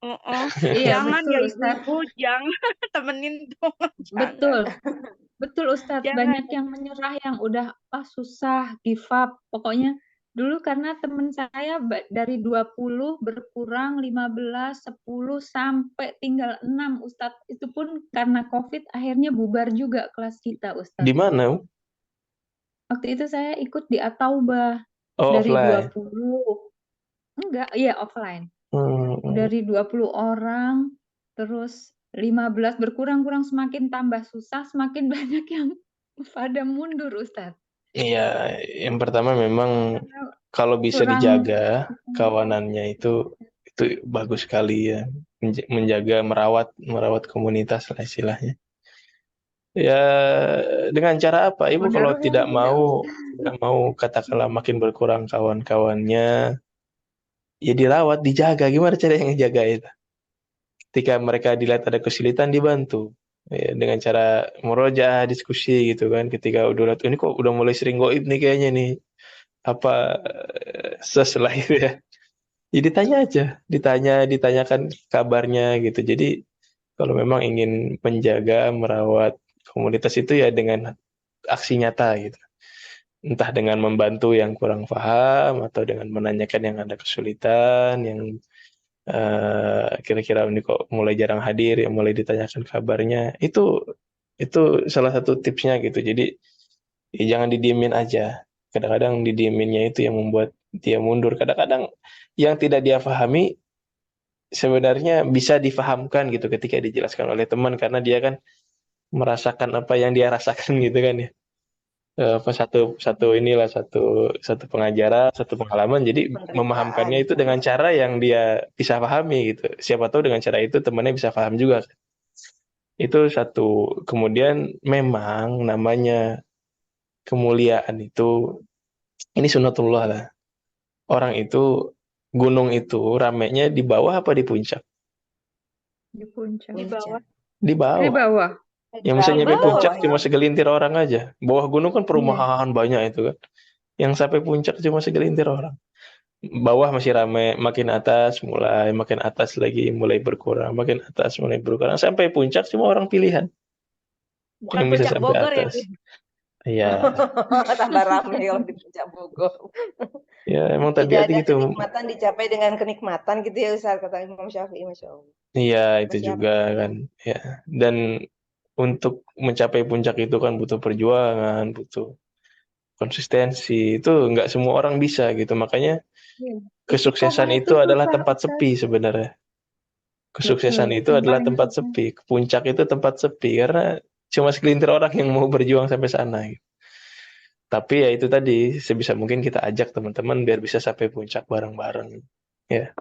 Ustaz. Iya, Jangan betul ya Ustaz. ibu-ibu, jangan temenin dong. Betul. Jangan. Betul Ustadz, Jangan. banyak yang menyerah yang udah susah, give up. Pokoknya dulu karena temen saya dari 20 berkurang 15, 10 sampai tinggal 6 Ustadz. Itu pun karena COVID akhirnya bubar juga kelas kita Di Ustadz. mana? Waktu itu saya ikut di At-Taubah Oh, dari offline. 20. Enggak, iya offline. Hmm. Dari 20 orang terus 15 berkurang-kurang, semakin tambah susah, semakin banyak yang pada mundur Ustadz. Iya, yang pertama memang Karena kalau bisa kurang dijaga kawanannya itu bagus sekali ya. Menjaga merawat komunitas lah istilahnya. Ya dengan cara apa? Ibu kalau Pengaruhnya tidak beda. mau katakanlah makin berkurang kawan-kawannya, ya dirawat, dijaga. Gimana cara yang ngejaga itu? Ketika mereka dilihat ada kesulitan dibantu. Ya, dengan cara murojaah, diskusi gitu kan. Ketika udah lihat ini kok udah mulai sering goib nih kayaknya nih. Apa sesuai itu ya. Ya ditanyakan kabarnya gitu. Jadi kalau memang ingin menjaga, merawat komunitas itu ya dengan aksi nyata gitu. Entah dengan membantu yang kurang paham atau dengan menanyakan yang ada kesulitan, yang kira-kira ini kok mulai jarang hadir, yang mulai ditanyakan kabarnya. Itu salah satu tipsnya gitu. Jadi ya jangan didiemin aja. Kadang-kadang didieminnya itu yang membuat dia mundur. Kadang-kadang yang tidak dia pahami sebenarnya bisa difahamkan gitu ketika dijelaskan oleh teman karena dia kan merasakan apa yang dia rasakan gitu kan ya. Apa satu pengajaran, satu pengalaman, jadi Penderitaan. memahamkannya itu dengan cara yang dia bisa pahami gitu. Siapa tahu dengan cara itu temannya bisa paham juga. Itu satu. Kemudian memang namanya kemuliaan itu ini sunatullah lah. Orang itu gunung itu ramenya di bawah apa di puncak? Di puncak. Di bawah. Di Di bawah. bawah. Yang bisa nyampe Di puncak bawah, cuma ya. segelintir orang aja. Bawah gunung kan perumahan banyak itu kan. Yang sampai puncak cuma segelintir orang. Bawah masih ramai, makin atas lagi mulai berkurang, makin atas mulai berkurang sampai puncak cuma orang pilihan Bukan yang bisa puncak sampai Bogor ya, atas. Iya, tambah ramai kalau di puncak Bogor. ya emang Tidak tabiatnya ada gitu. kenikmatan dicapai dengan kenikmatan gitu ya Ustaz, kata Imam Syafi'i, Masya Allah. Iya, itu Masih juga kan. Ya, dan untuk mencapai puncak itu kan butuh perjuangan, butuh konsistensi. Itu nggak semua orang bisa gitu. Makanya kesuksesan Istiqomah itu adalah susah, tempat Ustaz. sepi sebenarnya. Kesuksesan Betul, itu yang adalah paling tempat susah. sepi. Puncak itu tempat sepi karena cuma segelintir orang yang mau berjuang sampai sana. Gitu. Tapi ya itu tadi, sebisa mungkin kita ajak teman-teman biar bisa sampai puncak bareng-bareng. Ya.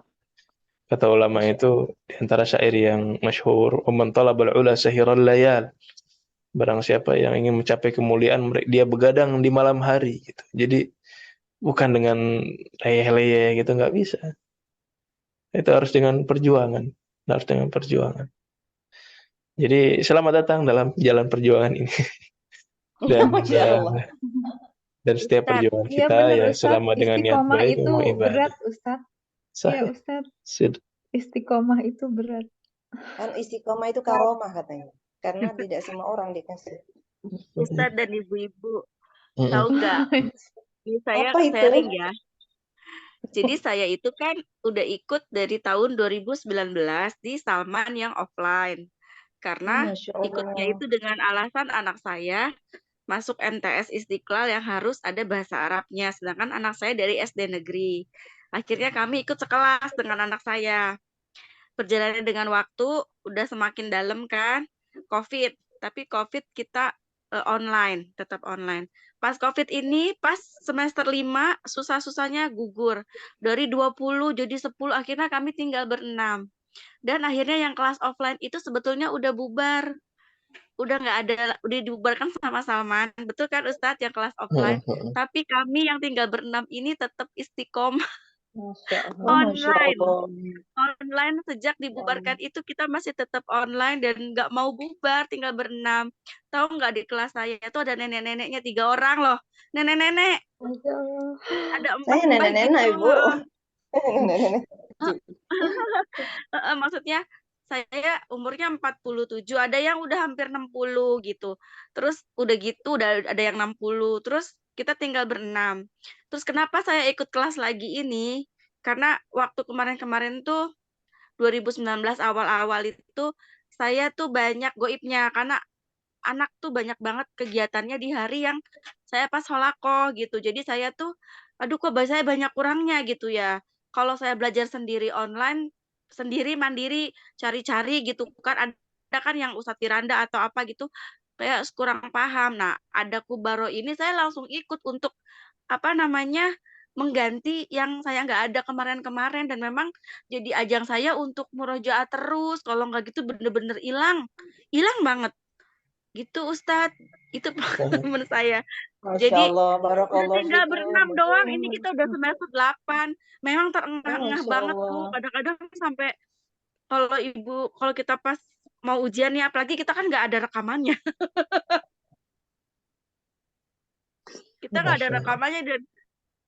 Kata ulama itu di antara syair yang masyhur, "Man talabal ula sahiral layal." Barang siapa yang ingin mencapai kemuliaan, dia begadang di malam hari gitu. Jadi bukan dengan leyeh-leyeh gitu, nggak bisa. Itu harus dengan perjuangan. Harus dengan perjuangan. Jadi selamat datang dalam jalan perjuangan ini. Dan Masya Allah. dan setiap Ustaz. perjuangan Iya kita benar ya Ustaz, selama dengan niat istiqomah baik itu memang ibadah. berat Ustaz. Iya Sahih. Ustaz, Sid. istiqomah itu berat. Kan istiqomah itu karomah katanya. Karena tidak semua orang dikasih. Ustaz dan ibu-ibu, tahu nggak? Ini saya Apa itu? sharing ya. Jadi saya itu kan udah ikut dari tahun 2019 di Salman yang offline. Karena Masya Allah. ikutnya itu dengan alasan anak saya masuk MTS Istiqlal yang harus ada bahasa Arabnya. Sedangkan anak saya dari SD negeri. Akhirnya kami ikut sekelas dengan anak saya. Perjalanan dengan waktu udah semakin dalam kan, COVID. Tapi COVID kita online, tetap online. Pas COVID ini, pas semester 5, susah-susahnya gugur. Dari 20 jadi 10, akhirnya kami tinggal berenam. Dan akhirnya yang kelas offline itu sebetulnya udah bubar. Udah nggak ada, udah dibubarkan sama Salman. Betul kan Ustadz yang kelas offline? Tapi kami yang tinggal berenam ini tetap istiqomah Masya Oh, Allah. Masya online. Allah. Online sejak dibubarkan itu kita masih tetap online dan nggak mau bubar, tinggal berenam. Tahu nggak di kelas saya itu ada nenek-neneknya 3 orang loh. Nenek-nenek Masya Allah. ada Saya mbah-mbah nenek-nenek, gitu. Ibu. Nenek-nenek. Maksudnya saya umurnya 47, ada yang udah hampir 60 gitu. Terus udah gitu udah ada yang 60. Terus kita tinggal berenam. Terus kenapa saya ikut kelas lagi ini? Karena waktu kemarin-kemarin tuh 2019 awal-awal itu saya tuh banyak goibnya karena anak tuh banyak banget kegiatannya di hari yang saya pas holakoh gitu. Jadi saya tuh, aduh kok saya banyak kurangnya gitu ya. Kalau saya belajar sendiri online, sendiri mandiri, cari-cari gitu kan, ada kan yang Ustadz Firanda atau apa gitu, kayak kurang paham. Nah, ada Kubaro ini saya langsung ikut untuk apa namanya mengganti yang saya nggak ada kemarin-kemarin dan memang jadi ajang saya untuk murojaah terus. Kalau nggak gitu bener-bener hilang banget gitu Ustadz. Itu pengalaman saya. Masya Jadi Allah, udah barakallah tinggal fikum. berenam doang. Ini kita udah semester 8. Memang terengah-engah Masya banget tuh. Allah. Kadang-kadang sampai kalau kita pas mau ujian nih, apalagi kita kan nggak ada rekamannya. Kita nggak ada Masya Allah. rekamannya dan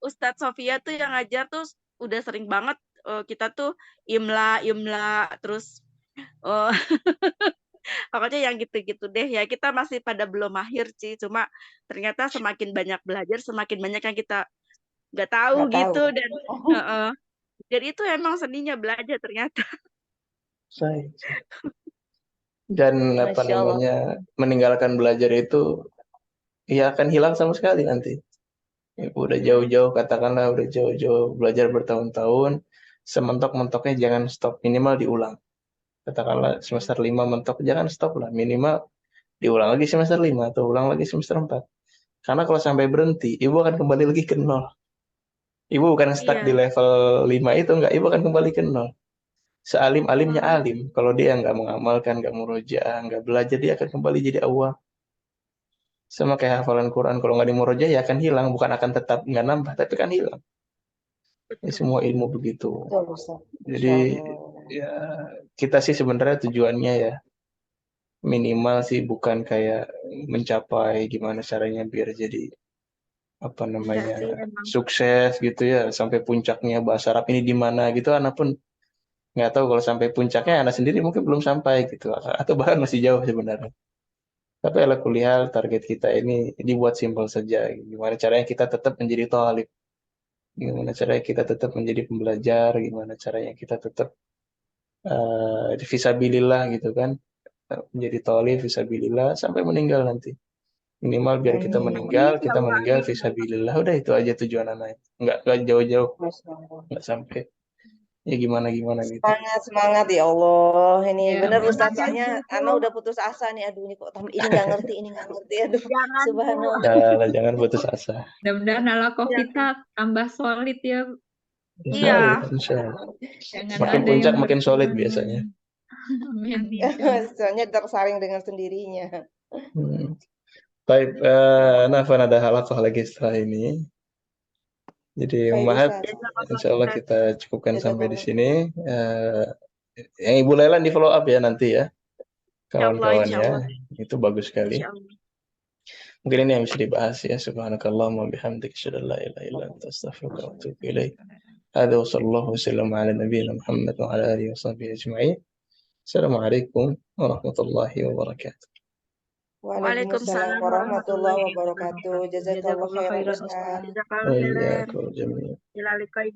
Ustadz Sofia tuh yang ngajar tuh udah sering banget kita tuh imla terus eh, pokoknya yang gitu-gitu deh ya. Kita masih pada belum mahir sih, cuma ternyata semakin banyak belajar semakin banyak yang kita nggak tahu Nggak tahu. gitu dan jadi itu emang seninya belajar ternyata. Saya. Dan apa Masya Allah. namanya, meninggalkan belajar itu ya akan hilang sama sekali nanti. Ya, udah jauh-jauh, katakanlah udah jauh-jauh belajar bertahun-tahun, sementok-mentoknya jangan stop, minimal diulang. Katakanlah semester 5 mentok, jangan stop lah, minimal diulang lagi semester 5 atau ulang lagi semester 4. Karena kalau sampai berhenti, ibu akan kembali lagi ke nol. Ibu bukan stuck di Iya. level 5 itu, enggak, ibu akan kembali ke nol. Sealim-alimnya Hmm. alim, kalau dia nggak mengamalkan, nggak murojaah, nggak belajar, dia akan kembali jadi awam. Sama kayak hafalan Quran, kalau nggak dimurojaah ya akan hilang, bukan akan tetap nggak nambah, tapi kan hilang. Ini Betul. semua ilmu begitu. Betul, Ustaz. Masya Jadi Allah. ya kita sih sebenarnya tujuannya ya minimal sih bukan kayak mencapai gimana caranya biar jadi apa Enggak namanya sih emang. sukses gitu ya sampai puncaknya bahasa Arab ini di mana gitu anak pun nggak tahu kalau sampai puncaknya anak sendiri mungkin belum sampai gitu atau bahkan masih jauh sebenarnya. Tapi ala kuliah target kita ini dibuat simpel saja. Gimana caranya kita tetap menjadi thalib, gimana caranya kita tetap menjadi pembelajar, gimana caranya kita tetap fisabilillah gitu kan, menjadi thalib fisabilillah sampai meninggal nanti. Minimal biar kita Amin. meninggal, Amin ya kita Allah, meninggal amin. fisabilillah. Udah itu aja tujuan anak. Nggak jauh-jauh, Masya Allah. nggak sampai ya gimana gitu. Semangat, semangat ya Allah. Ini Ya, bener amin. Ustaz, Semangat soalnya gitu. Ana udah putus asa nih. Aduh, ini kok ini nggak ngerti, ini nggak ngerti. Aduh, Jangan Bu. subhanallah. Jangan putus asa. Mudah-mudahan halakoh Ya. kita tambah solid ya. Insya Iya. Allah, insya Allah. Jangan Makin ada puncak yang makin solid berkurang. biasanya. Amin. Amin. Insya Allah. Soalnya tersaring dengan sendirinya. Baik, Nafan ada halakoh lagi setelah ini. Jadi Baik Ummahat, Ustaz. Jazakallah insya Allah khairan. kita cukupkan sampai di Jazakallah. sini. Yang Ibu Lailan di follow up ya nanti ya, Insya Allah, insya kawan-kawannya. Allah. Itu bagus sekali. Insya Allah. Mungkin ini yang bisa dibahas ya. Subhanakallahumma bihamdika asyhadu an la ilaha illa anta astaghfiruka wa atubu ilaik. Hadza wa sallallahu wasallam ala nabiyyina Muhammad wa ala alihi wa sahbihi ajma'in. Assalamualaikum warahmatullahi wabarakatuh. Waalaikumsalam Waalaikumsalam warahmatullahi warahmatullahi wabarakatuh. wabarakatuh. Jazakallah Jazakallah khairan khairan, Ustaz. Ustaz. Jazakallah khairan. Wa'iyyakum jami'an. Ila liqa'i